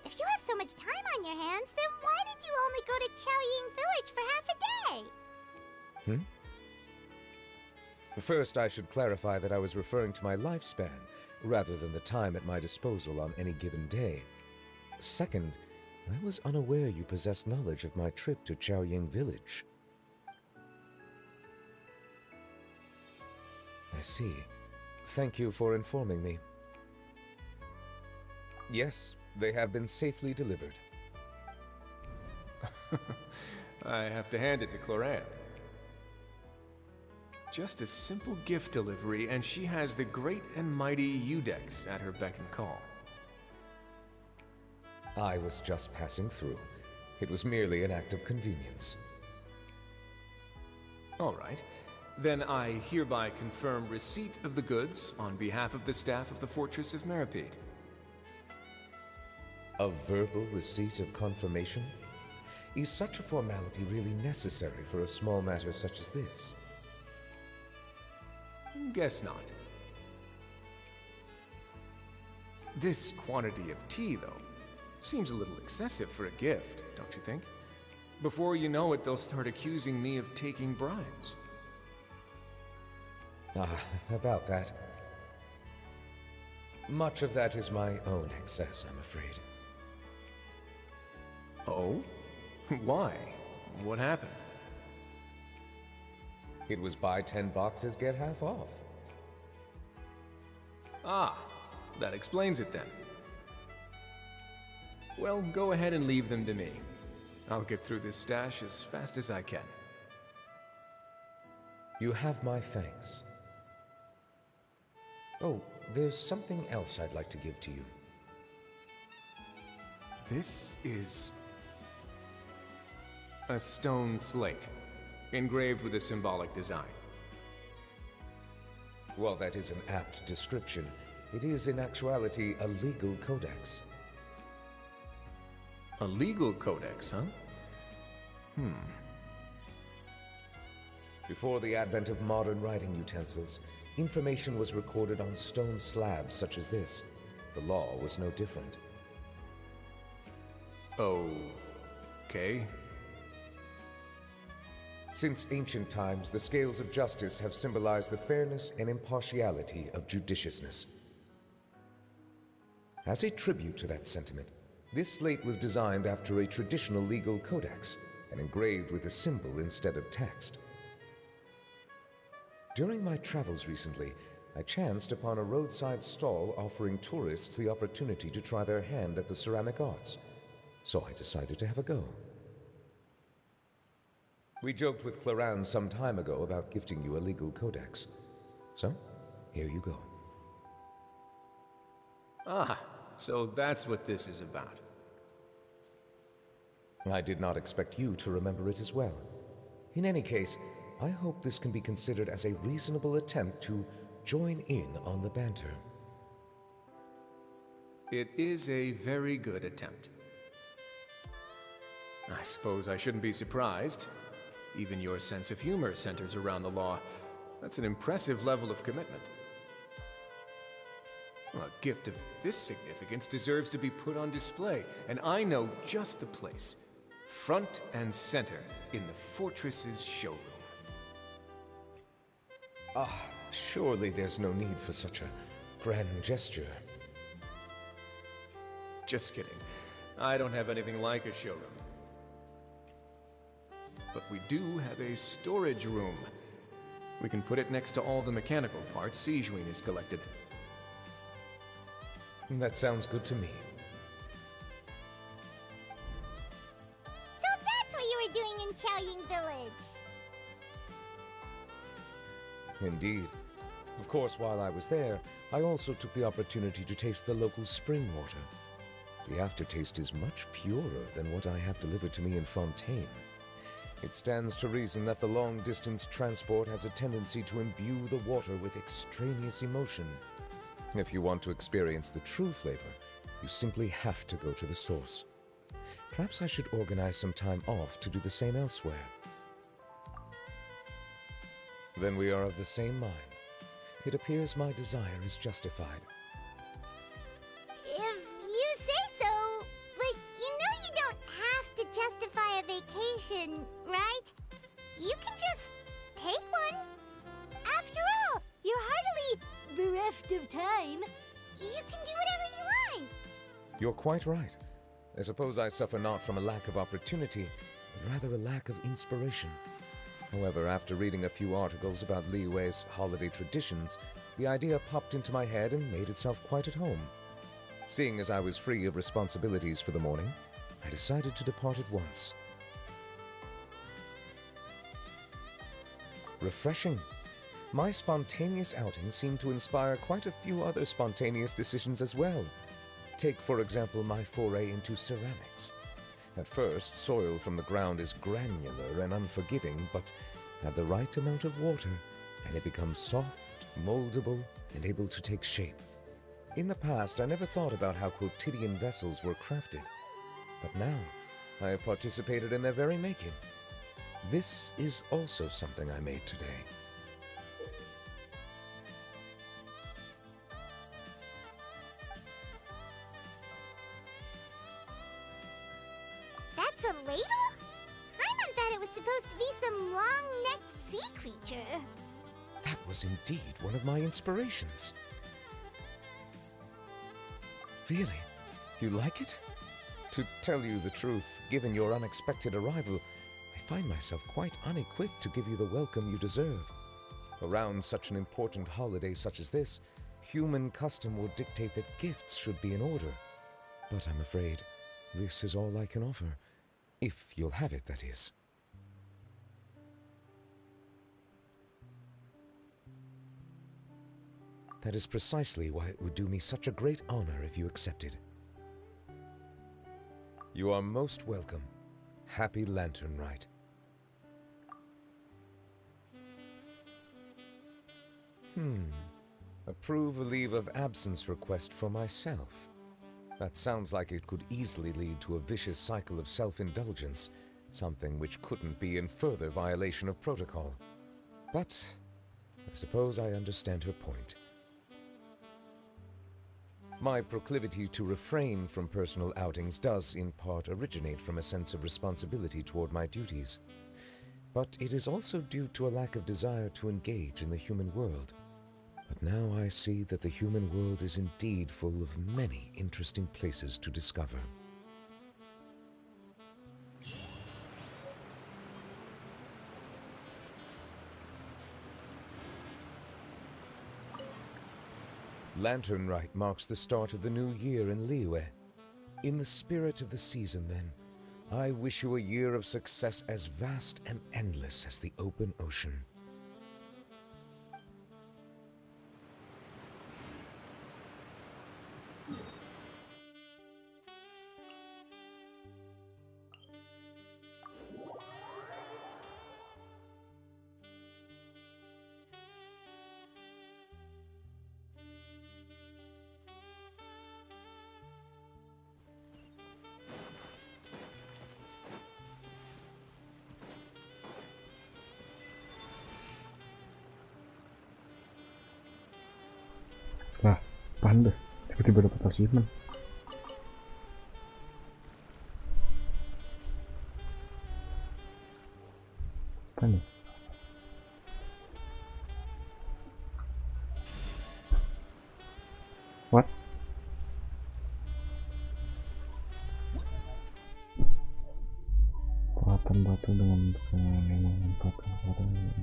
S4: If you have so much time on your hands, then why did you only go to Chaoying Village for half a day?
S6: First, I should clarify that I was referring to my lifespan, rather than the time at my disposal on any given day. Second, I was unaware you possessed knowledge of my trip to Chaoying Village. I see. Thank you for informing me. Yes, they have been safely delivered.
S1: I have to hand it to Clorant. Just a simple gift delivery, and she has the great and mighty Udex at her beck and call.
S6: I was just passing through. It was merely an act of convenience.
S1: All right. Then I hereby confirm receipt of the goods on behalf of the staff of the Fortress of Meripede.
S6: A verbal receipt of confirmation? Is such a formality really necessary for a small matter such as this?
S1: Guess not. This quantity of tea, though, seems a little excessive for a gift, don't you think? Before you know it, they'll start accusing me of taking bribes.
S6: About that. Much of that is my own excess, I'm afraid.
S1: Oh? Why? What happened?
S6: It was buy 10 boxes, get half off.
S1: Ah, that explains it then. Well, go ahead and leave them to me. I'll get through this stash as fast as I can.
S6: You have my thanks. Oh, there's something else I'd like to give to you.
S1: This is a stone slate, engraved with a symbolic design.
S6: While that is an apt description, it is in actuality a legal codex.
S1: A legal codex, huh?
S6: Before the advent of modern writing utensils, information was recorded on stone slabs such as this. The law was no different.
S1: Okay.
S6: Since ancient times, the scales of justice have symbolized the fairness and impartiality of judiciousness. As a tribute to that sentiment, this slate was designed after a traditional legal codex and engraved with a symbol instead of text. During my travels recently, I chanced upon a roadside stall offering tourists the opportunity to try their hand at the ceramic arts, so I decided to have a go. We joked with Clarence some time ago about gifting you a legal codex. So, here you go.
S1: Ah, so that's what this is about.
S6: I did not expect you to remember it as well. In any case, I hope this can be considered as a reasonable attempt to join in on the banter.
S1: It is a very good attempt. I suppose I shouldn't be surprised. Even your sense of humor centers around the law. That's an impressive level of commitment. Well, a gift of this significance deserves to be put on display, and I know just the place. Front and center in the Fortress's showroom.
S6: Ah, surely there's no need for such a grand gesture.
S1: Just kidding. I don't have anything like a showroom. But we do have a storage room. We can put it next to all the mechanical parts Sijuin has collected.
S6: That sounds good to me.
S4: So that's what you were doing in Chaoying Village.
S6: Indeed. Of course, while I was there, I also took the opportunity to taste the local spring water. The aftertaste is much purer than what I have delivered to me in Fontaine. It stands to reason that the long-distance transport has a tendency to imbue the water with extraneous emotion. If you want to experience the true flavor, you simply have to go to the source. Perhaps I should organize some time off to do the same elsewhere. Then we are of the same mind. It appears my desire is justified.
S4: If you say so, but you know you don't have to justify a vacation, right? You can just take one. After all, you're hardly bereft of time. You can do whatever you want.
S6: You're quite right. I suppose I suffer not from a lack of opportunity, but rather a lack of inspiration. However, after reading a few articles about Li Wei's holiday traditions, the idea popped into my head and made itself quite at home. Seeing as I was free of responsibilities for the morning, I decided to depart at once. Refreshing. My spontaneous outing seemed to inspire quite a few other spontaneous decisions as well. Take, for example, my foray into ceramics. At first, soil from the ground is granular and unforgiving, but add the right amount of water, and it becomes soft, moldable, and able to take shape. In the past, I never thought about how quotidian vessels were crafted, but now I have participated in their very making. This is also something I made today.
S4: That's a ladle? Paimon thought it was supposed to be some long-necked sea creature.
S6: That was indeed one of my inspirations. Really? You like it? To tell you the truth, given your unexpected arrival, I find myself quite unequipped to give you the welcome you deserve. Around such an important holiday such as this, human custom would dictate that gifts should be in order. But I'm afraid this is all I can offer. If you'll have it, that is. That is precisely why it would do me such a great honor if you accepted. You are most welcome. Happy Lantern Rite. Approve a leave of absence request for myself. That sounds like it could easily lead to a vicious cycle of self-indulgence, something which couldn't be in further violation of protocol. But I suppose I understand her point. My proclivity to refrain from personal outings does in part originate from a sense of responsibility toward my duties. But it is also due to a lack of desire to engage in the human world. But now I see that the human world is indeed full of many interesting places to discover. Lantern Rite marks the start of the new year in Liyue. In the spirit of the season, then, I wish you a year of success as vast and endless as the open ocean.
S2: Lah, pandas. Tiba-tiba dapat achievement. Apa nih? What? Peralatan batu dengan menempatkan orang yang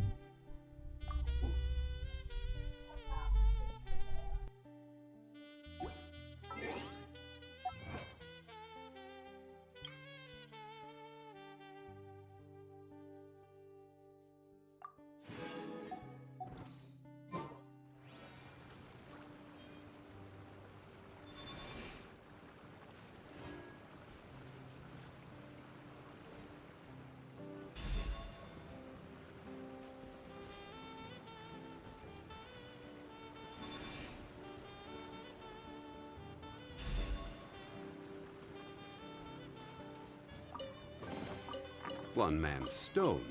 S3: One man's stone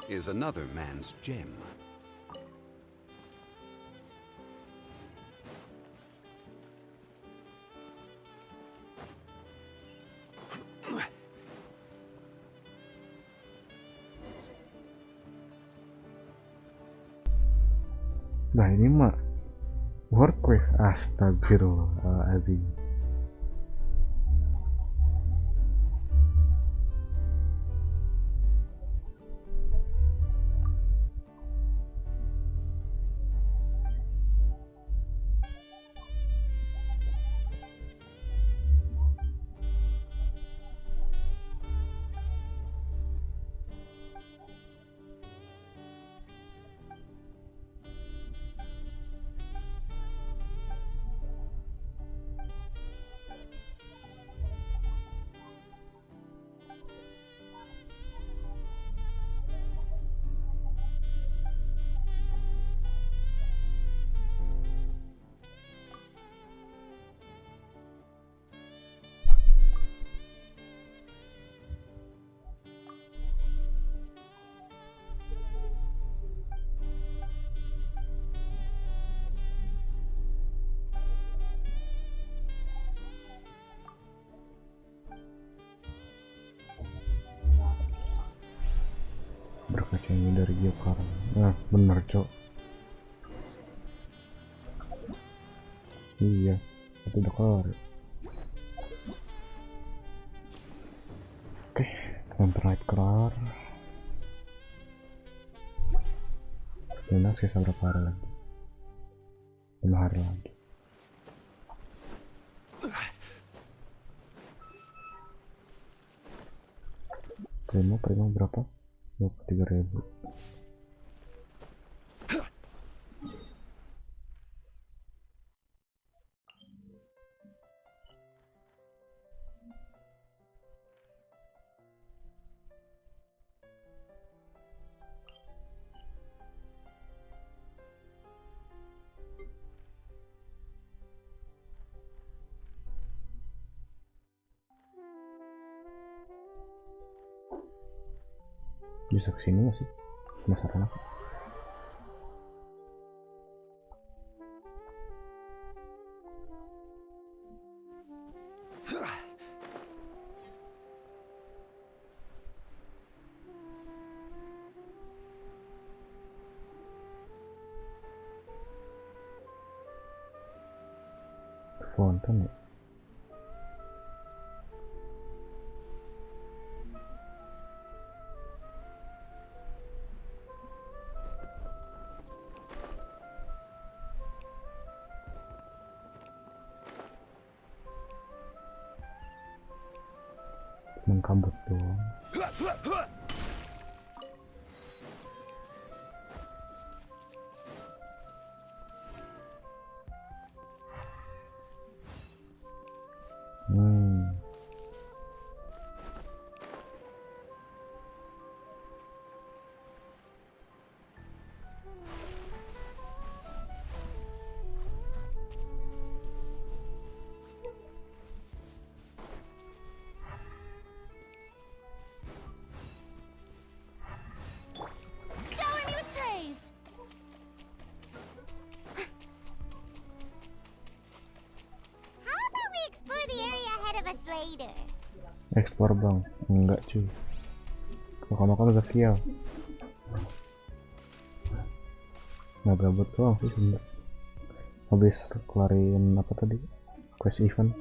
S3: is another man's gem.
S2: Nah ini mah world quest, astagfirullahaladzim. Berkacanya dari Jika. Nah bener cok. Iya, itu udah kelar. Oke, template kelar. Enak sisa berapa hari lagi? 5 hari lagi. Primo berapa? 23.000. Bisa kesini nggak sih? Penasaran aku. Valentine ya? Cuman kabut doang.
S4: Shower me with praise! How about we explore the area ahead of us later?
S2: Explore bang? Enggak cuy. Makam-makam Zakiel. Nggak gabut doang sih sebenernya. Habis kelarin apa tadi? Quest event.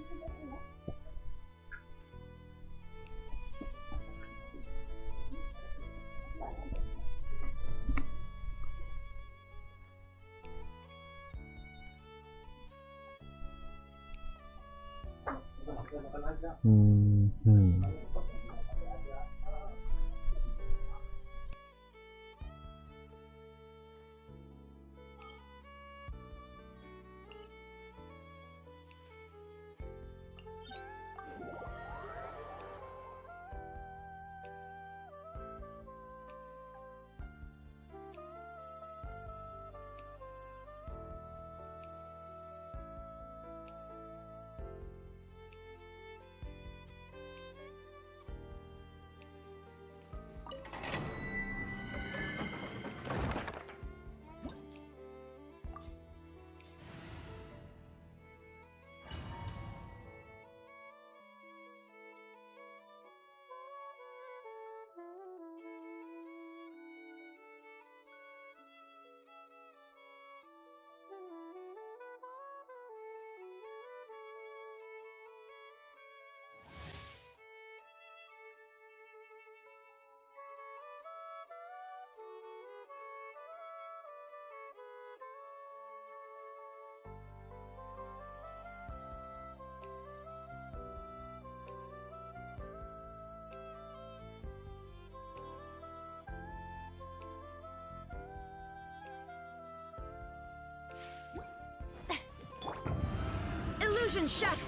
S4: Illusion Shack!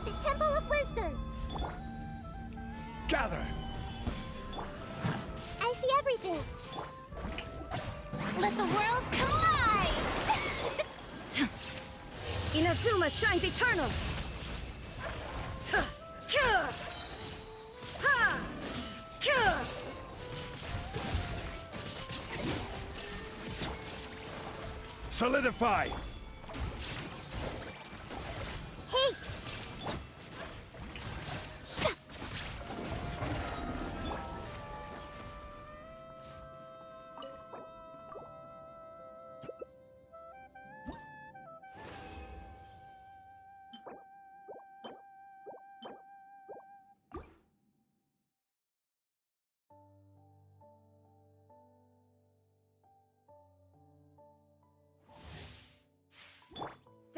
S4: The Temple of Wisdom!
S19: Gather!
S4: I see everything! Let the world come alive!
S14: Inazuma shines eternal! Cure! Ha! Cure!
S19: Solidify!
S4: Hey!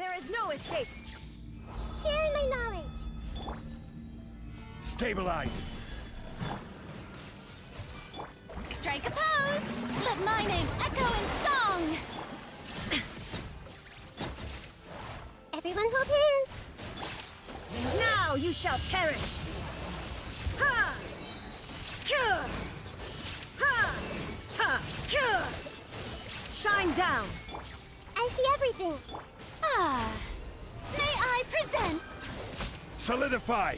S14: There is no escape!
S4: Sharing my knowledge!
S19: Stabilize!
S4: Strike a pose! Let my name echo in song! Everyone hold hands!
S14: Now you shall perish! Ha! Cure! Ha! Ha! Cure! Shine down!
S4: I see everything! Ah! May I present?
S19: Solidify!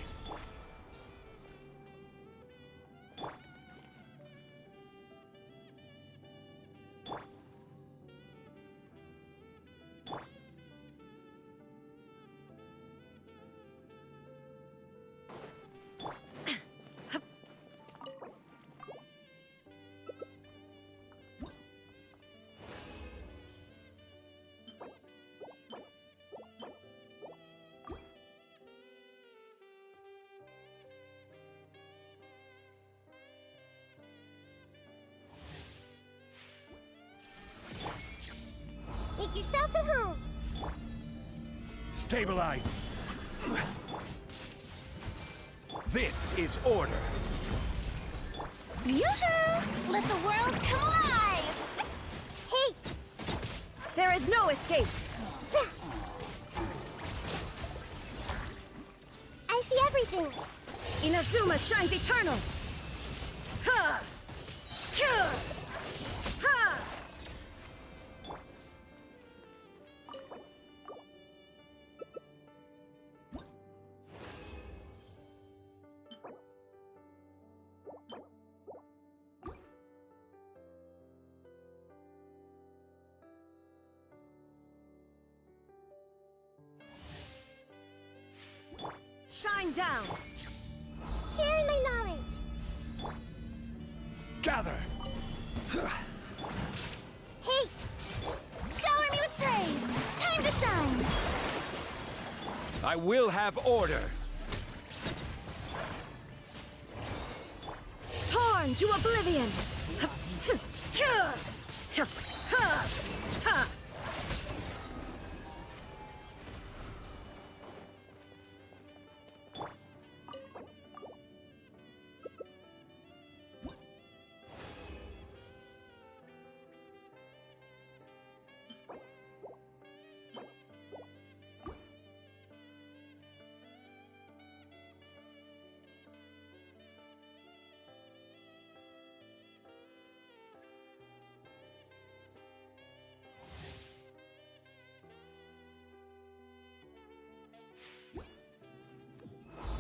S4: folks at home.
S5: Stabilize. This is order.
S4: Yoo-hoo! Let the world come alive! Hey!
S14: There is no escape!
S4: I see everything!
S14: Inazuma shines eternal! Ha! Ka! Ha! Shine down!
S4: Sharing my knowledge!
S5: Gather!
S4: Hey! Shower me with praise! Time to shine!
S5: I will have order.
S14: Torn to oblivion!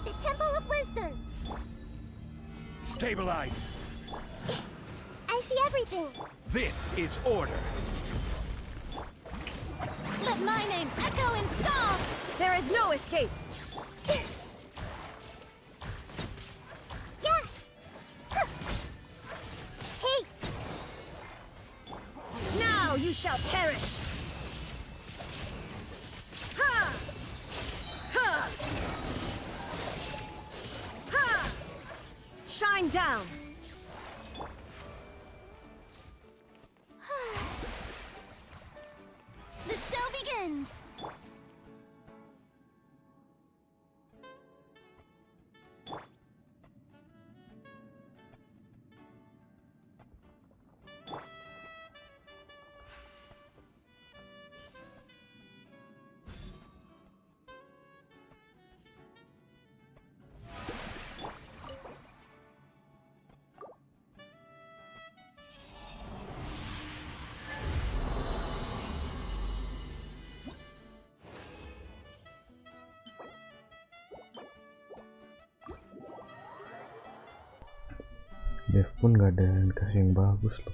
S4: The Temple of Wisdom!
S5: Stabilize.
S4: I see everything!
S5: This is order.
S14: Let my name echo in song! There is no escape!
S4: Yeah! Hey!
S14: Now you shall perish! Ha! Ha! Ha! Shine down!
S4: The show begins!
S2: Dev pun gak ada dikasih yang bagus loh.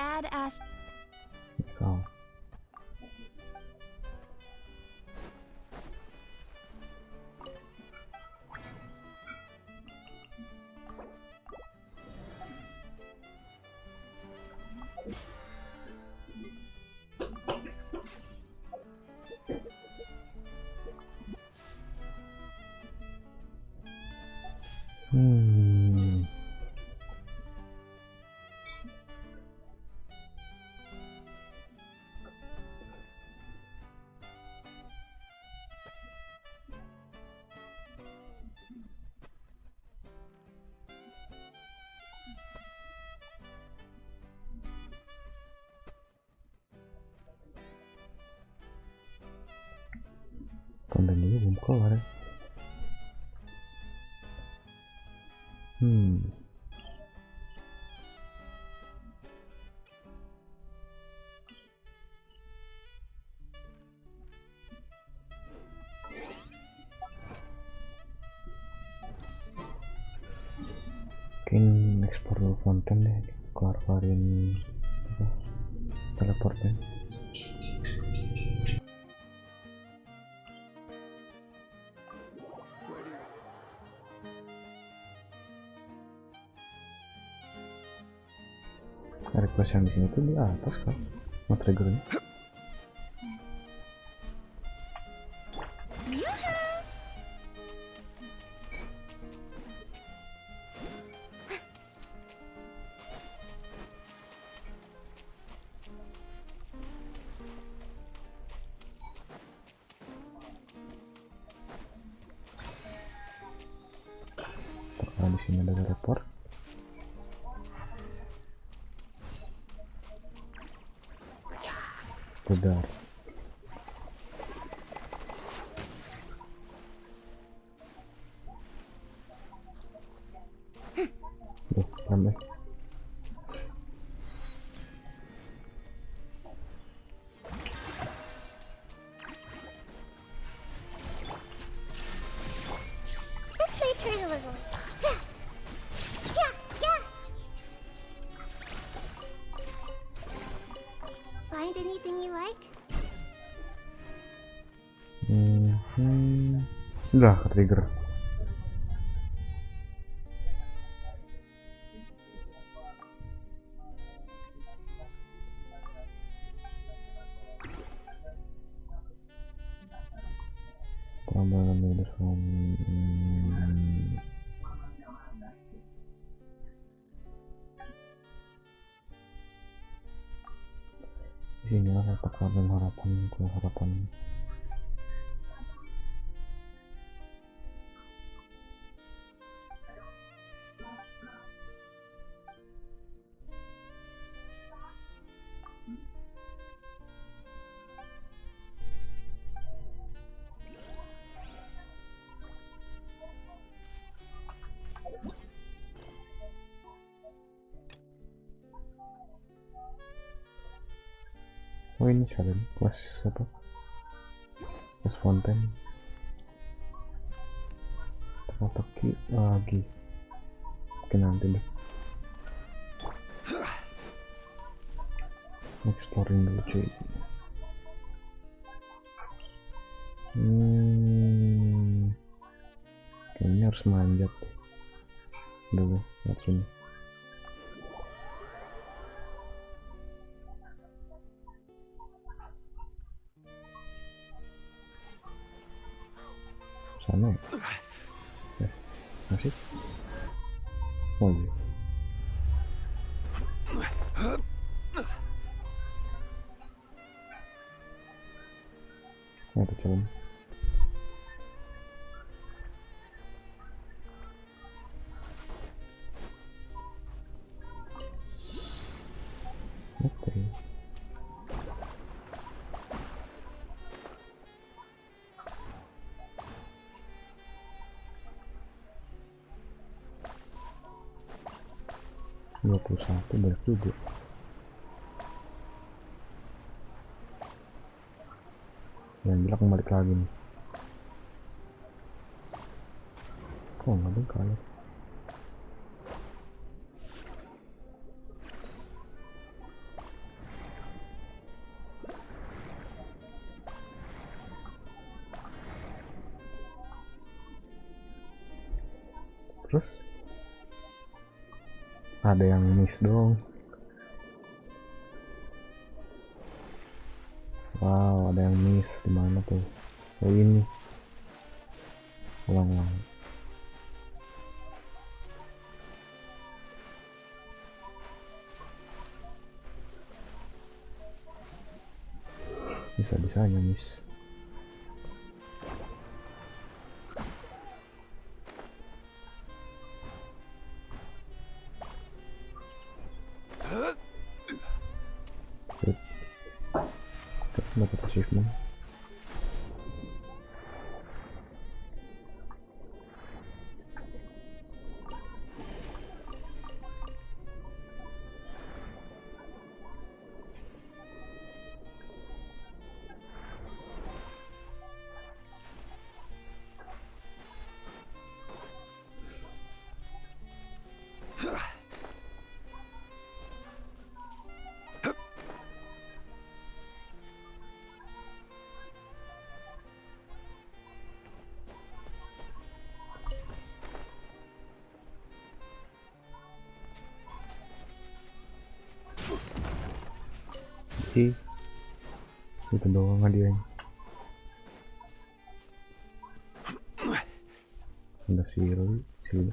S14: Add Ash.
S2: So. Konten juga belum keluar ya. Mungkin ekspor dulu. keluarin apa, teleportnya. Request yang di sini tuh di atas kan, mau triggernya. Nah, di sini ada report. Sudah. Duh, ramai.
S4: This may turn a little. Yeah. Find anything you like?
S2: Udah ke trigger. Tambahan minus inilah kata-kata harapan. Oh ini challenge quest apa? Quest Valentine. Apalagi lagi. Oke nanti deh. Exploring dulu cuy. Kayaknya harus manjat dulu lihat sini. Sana ya? Masih? Oh iya. Ada calon. Oke. Satu banyak juga. Yang gila kembali lagi nih. Kok nggak ada kali? Terus ada yang miss dong. Wow, ada yang miss di mana tuh? Oh ini. Ulang-ulang. Bisa-bisanya miss. Dapat achievement. sih. Itu doang hadiahnya. Ada Siri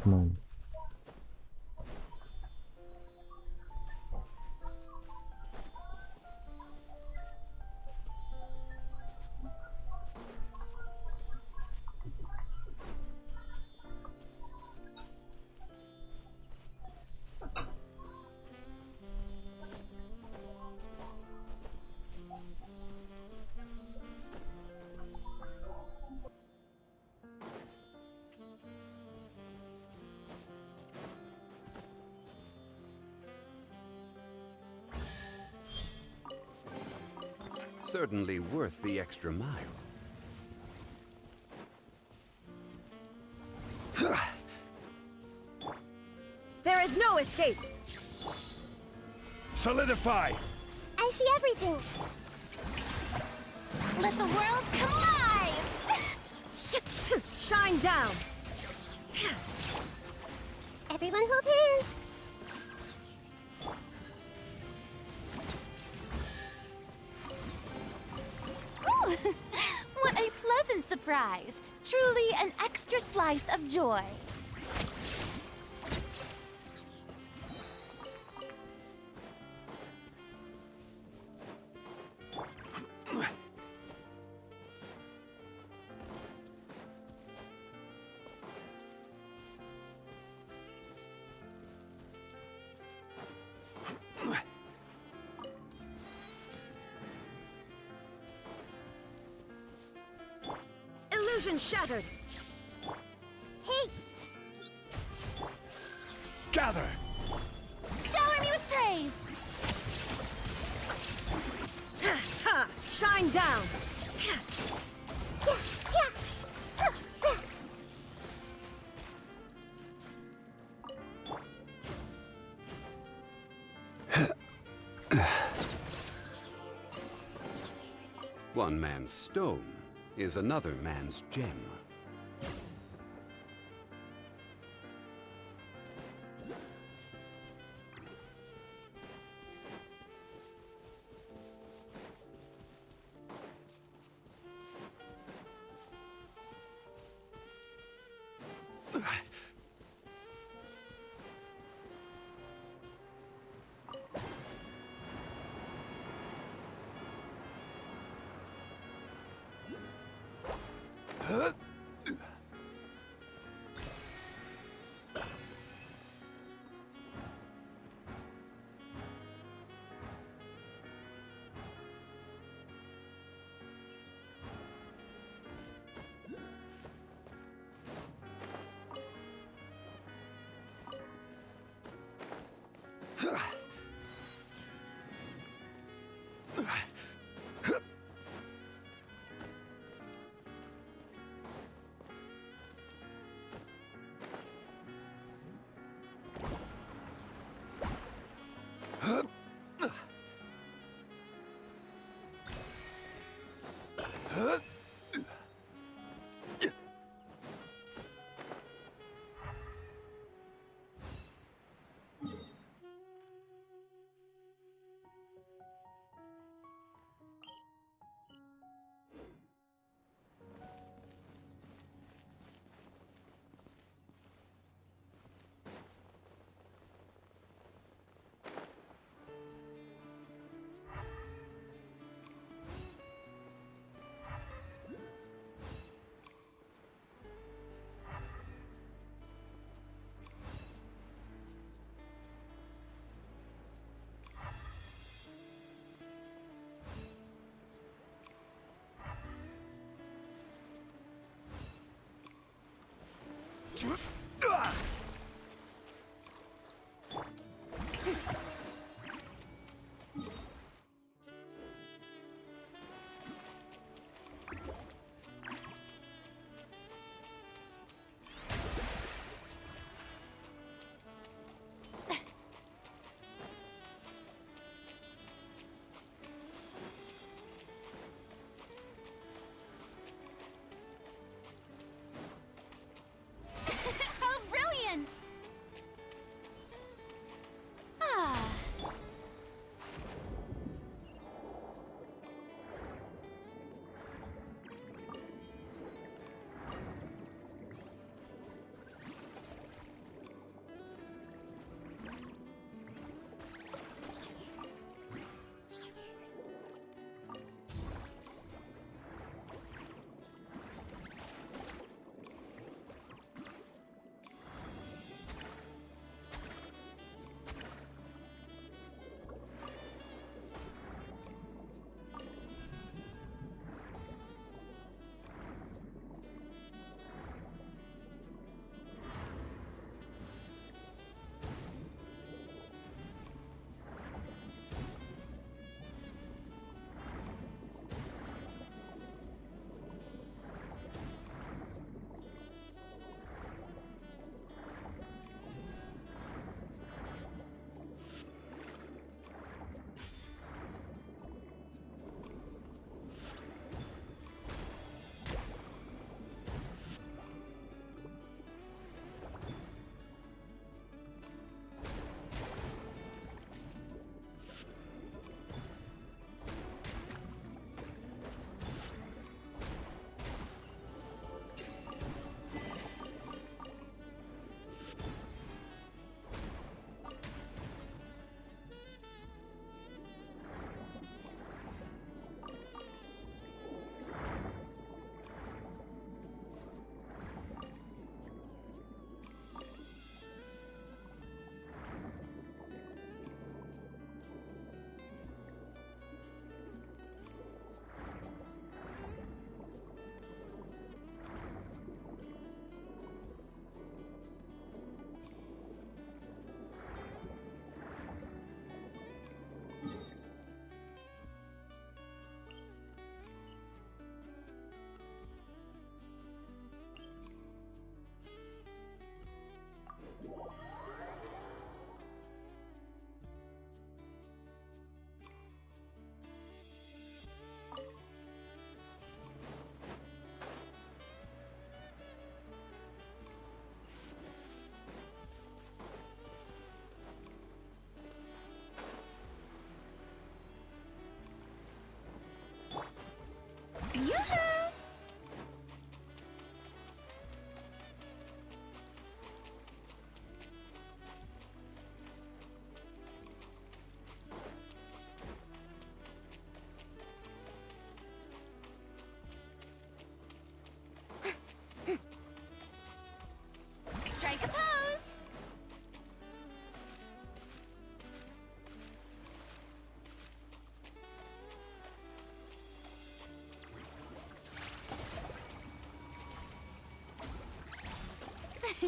S2: kemana?
S3: Certainly worth the extra mile.
S14: There is no escape!
S5: Solidify!
S4: I see everything. Let the world come alive!
S14: Shine down!
S4: Everyone hold hands. Ooh, what a pleasant surprise. Truly an extra slice of joy.
S14: Illusion shattered!
S4: Hey!
S5: Gather!
S4: Shower me with praise!
S14: Ha! Shine down!
S3: One man's stone is another man's gem.
S4: The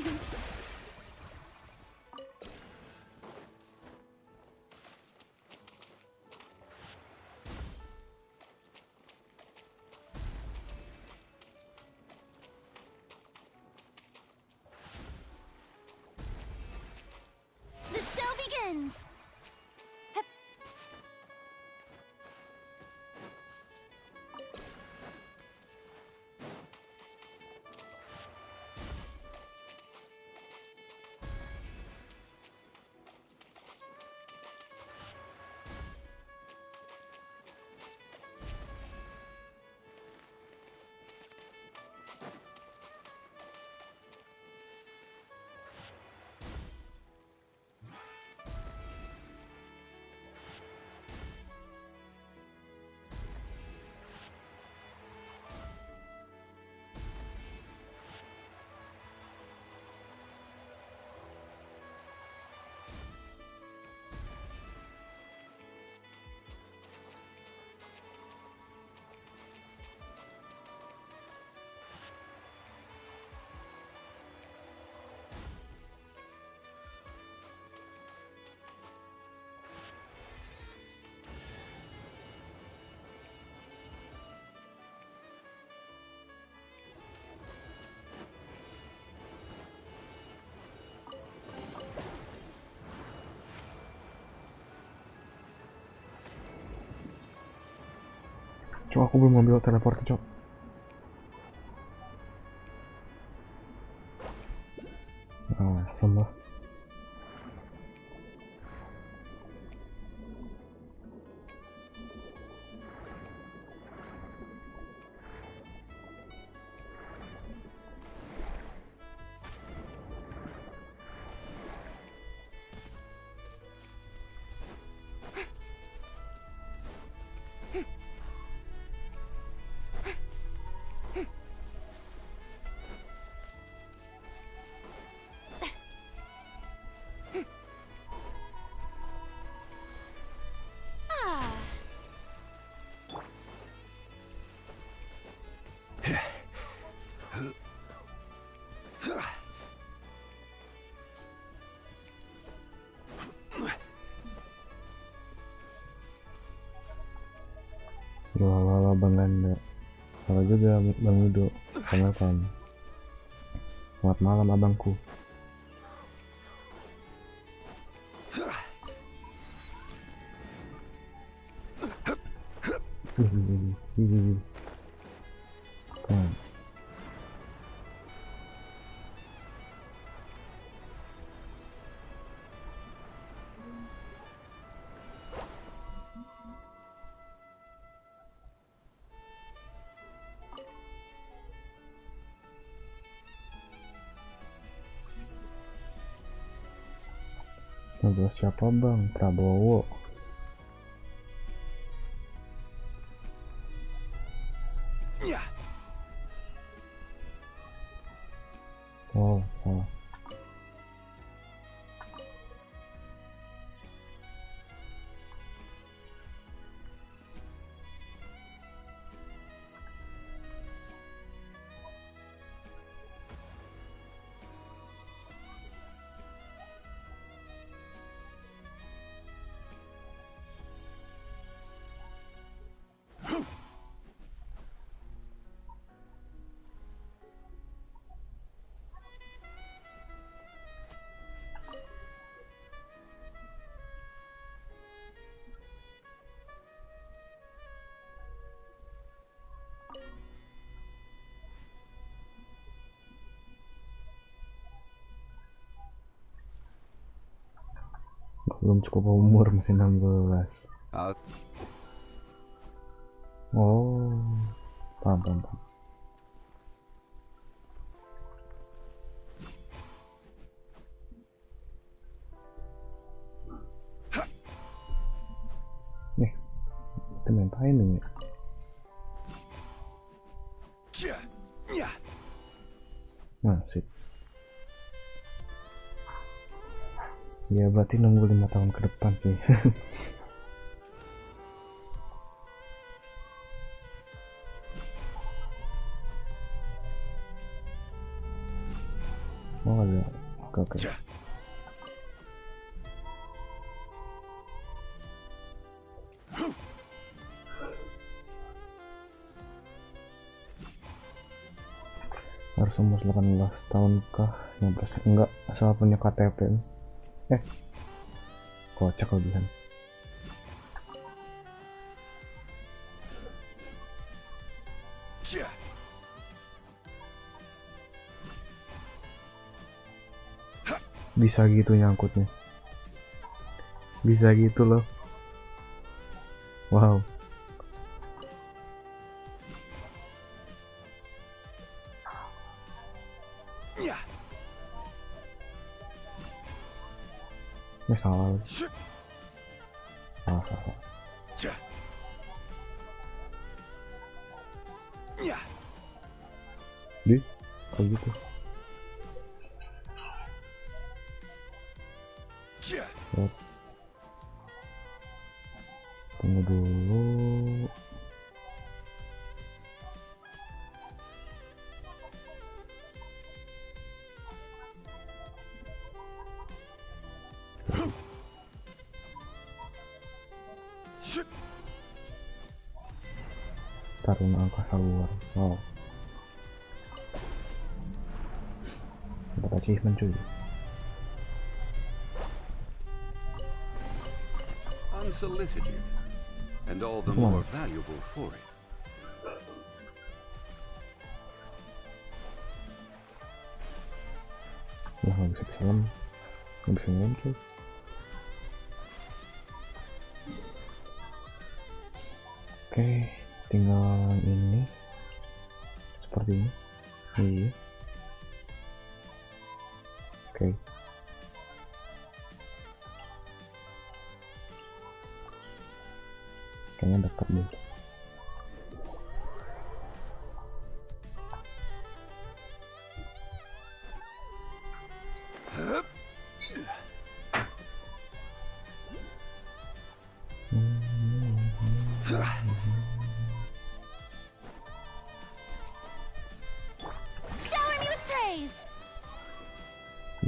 S4: show begins!
S2: Cok, aku belum ambil teleport, Cok. Ah, sama. Halo Bercanda. Halo juga Bang Ludo. Valentine. Selamat malam abangku. Nyoblos siapa bang? Prabowo. Oh, salah. Belum cukup umur, masih 16. Oh, paham. Nih, kita main timing ya. Nah, sip. Ya berarti nunggu 5 tahun ke depan sih. Oh ada. Oke. Harus umur 18 tahun kah? Nyoblos enggak, asal punya KTP. Kocak kelebihan. Bisa gitu nyangkutnya. Bisa gitu loh. Wow. Ini salah. Salah. Kayak gitu. Tunggu dulu. Taruna angkasa luar. Oh. Dapat achievement cuy.
S3: Unsolicited, and all the more valuable for it.
S2: Lah nggak bisa diselam, nggak bisa nyelam cuy. Oke, tinggal ini seperti ini. Iya. Oke. Kayaknya dekat deh.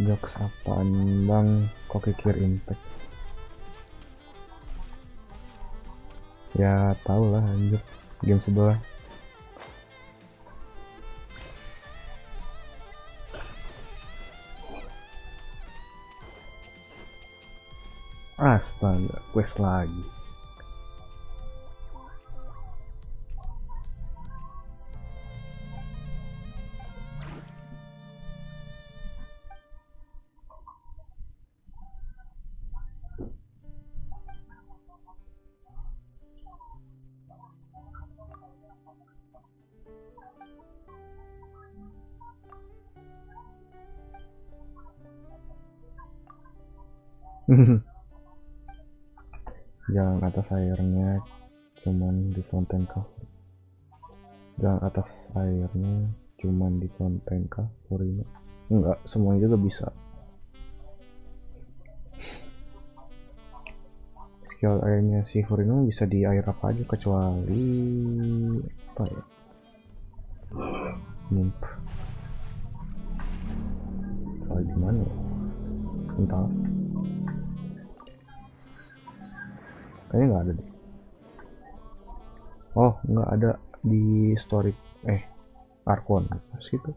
S2: Jokes apaan bang? QIQIR impact. Ya tau lah anjir, game sebelah. Astaga, quest lagi. Jangan atas airnya cuman di konten cover. Jangan atas airnya cuman di konten cover ini. Enggak, semuanya juga bisa. Skill airnya si Furino bisa di air apa aja kecuali apa ya? Nyimp. Soal di mana ya? Entah. Kayaknya nggak ada deh. Oh, nggak ada di story Arkon gitu.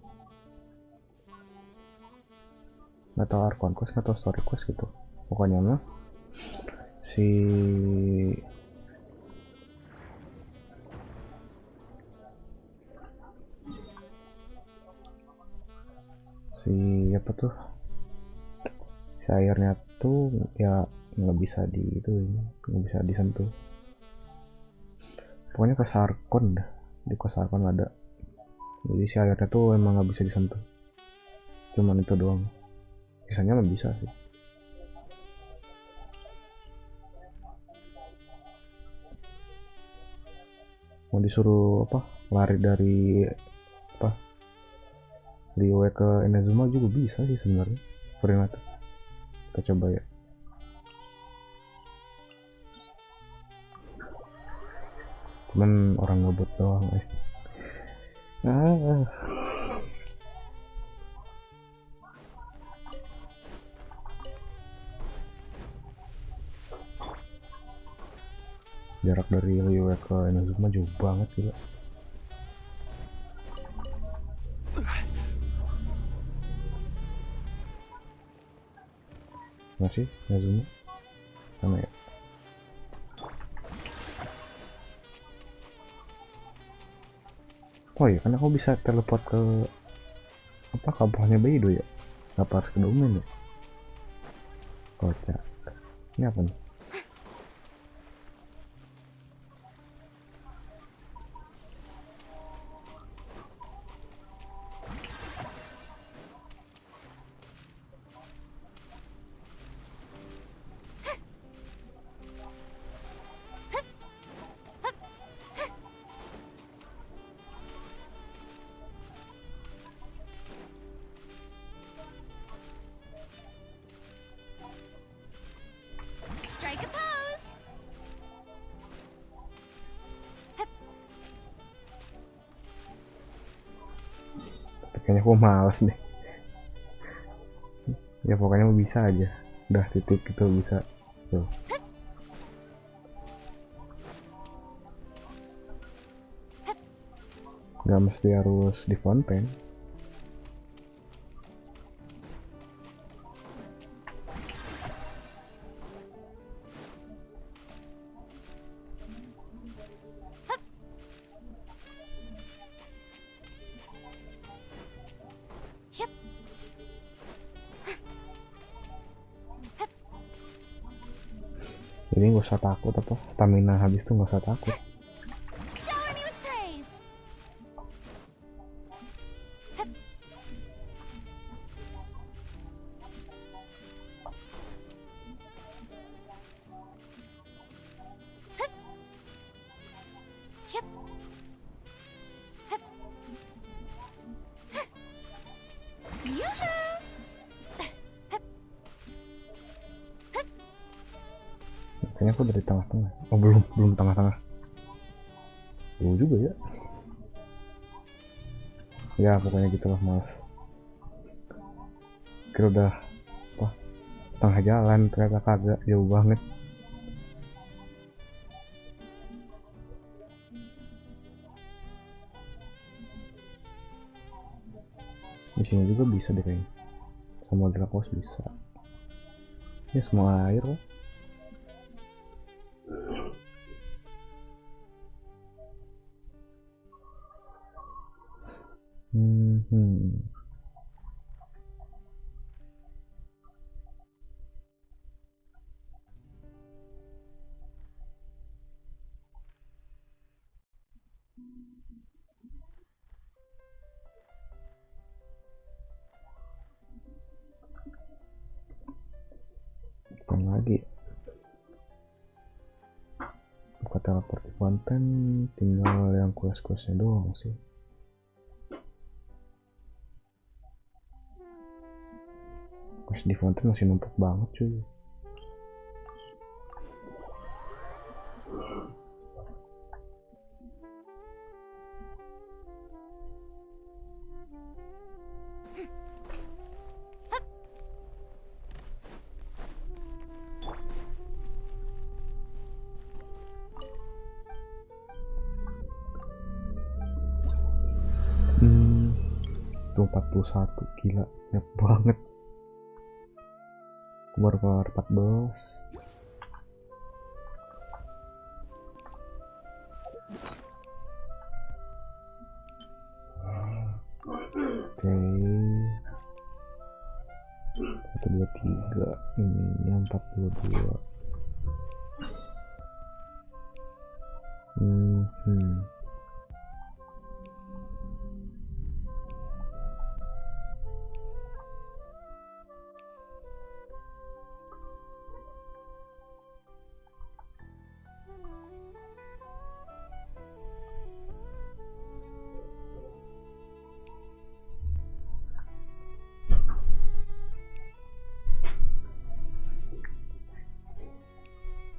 S2: Nggak tahu Arkon quest, nggak tahu story quest gitu. Pokoknya mah si apa tuh, si airnya tuh ya nggak bisa nggak bisa disentuh. Pokoknya ke Sarkon dah, di Sarkon ada. Jadi si airnya tuh emang nggak bisa disentuh, cuman itu doang. Sisanya mah bisa sih. Mau disuruh apa, lari dari apa Liyue ke Inazuma juga bisa sih sebenarnya. Perinata kita coba ya. Cuman orang ngebut doang Jarak dari Liyue ke Inazuma jauh banget gila. Masih Inazuma sana ya. Oh iya, kan aku bisa teleport ke apa kampungnya Beido ya? Apa harus ke domain ya? Kocak. Ini apa nih?
S4: Strike a pose.
S2: Kayaknya aku males deh. Ya pokoknya bisa aja. Udah titik itu bisa. Tuh. Gak mesti harus di fountain. Jadi nggak usah takut apa stamina habis tuh nggak usah takut.
S4: Shower me with praise.
S2: Kayaknya aku dari tengah-tengah. Oh belum tengah-tengah. Belum juga ya. Ya pokoknya gitulah mas. Kira udah apa tengah jalan, ternyata kagak, jauh banget. Di sini juga bisa deh kayaknya. Sama Dracos bisa. Ya semua air lah. Apa lagi? Buka teleport di konten, tinggal yang quest-questnya doang sih. Quest di konten masih numpuk banget cuy. Tuh 41, gila, banyak banget. Aku baru keluar 14. Oke. 1, 2, 3. Ininya 42.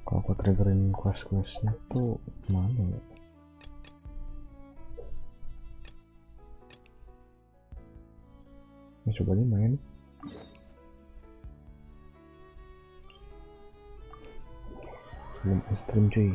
S2: Kalau aku triggerin quest-questnya tuh mana ya? Ini coba nih main. Sebelum stream cuy.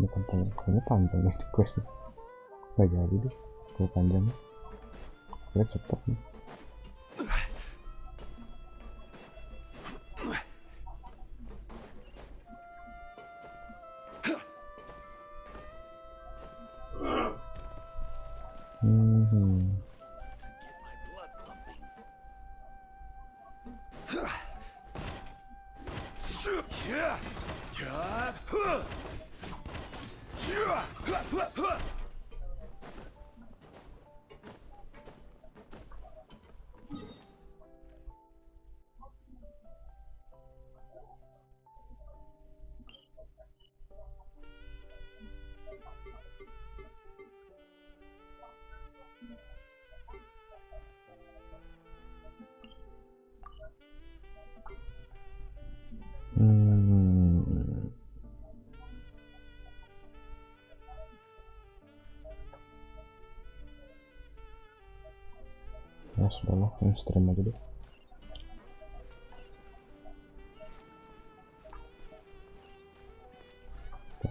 S2: Ini panjang nih questnya. Gak jadi deh kalau panjang. Kira cepet nih. Ya sudahlah, yang stream aja deh.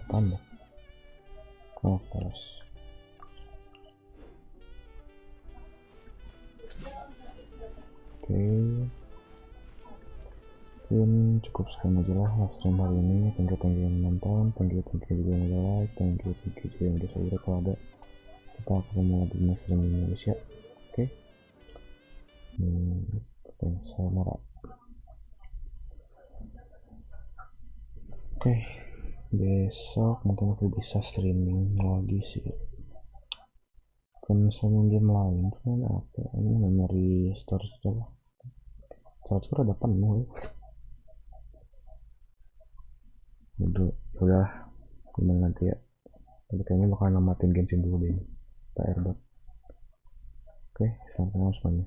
S2: Tambah. Oh, terus. Oke. Mungkin cukup sekian aja lah live stream hari ini. Thank you yang nonton, thank you juga yang udah like, thank you juga yang udah subscribe kalau ada. Kita ketemu lagi di next stream Indonesia. Oke. Saya marah. Oke, besok mungkin aku bisa streaming lagi sih. Kalau misalnya game lain kan apa? Ini memory storage coba. Storage udah penuh. Udah, gimana nanti ya? Tapi kayaknya bakal namatin Genshin dulu deh. PR bot. Oke, sampai jumpa semuanya.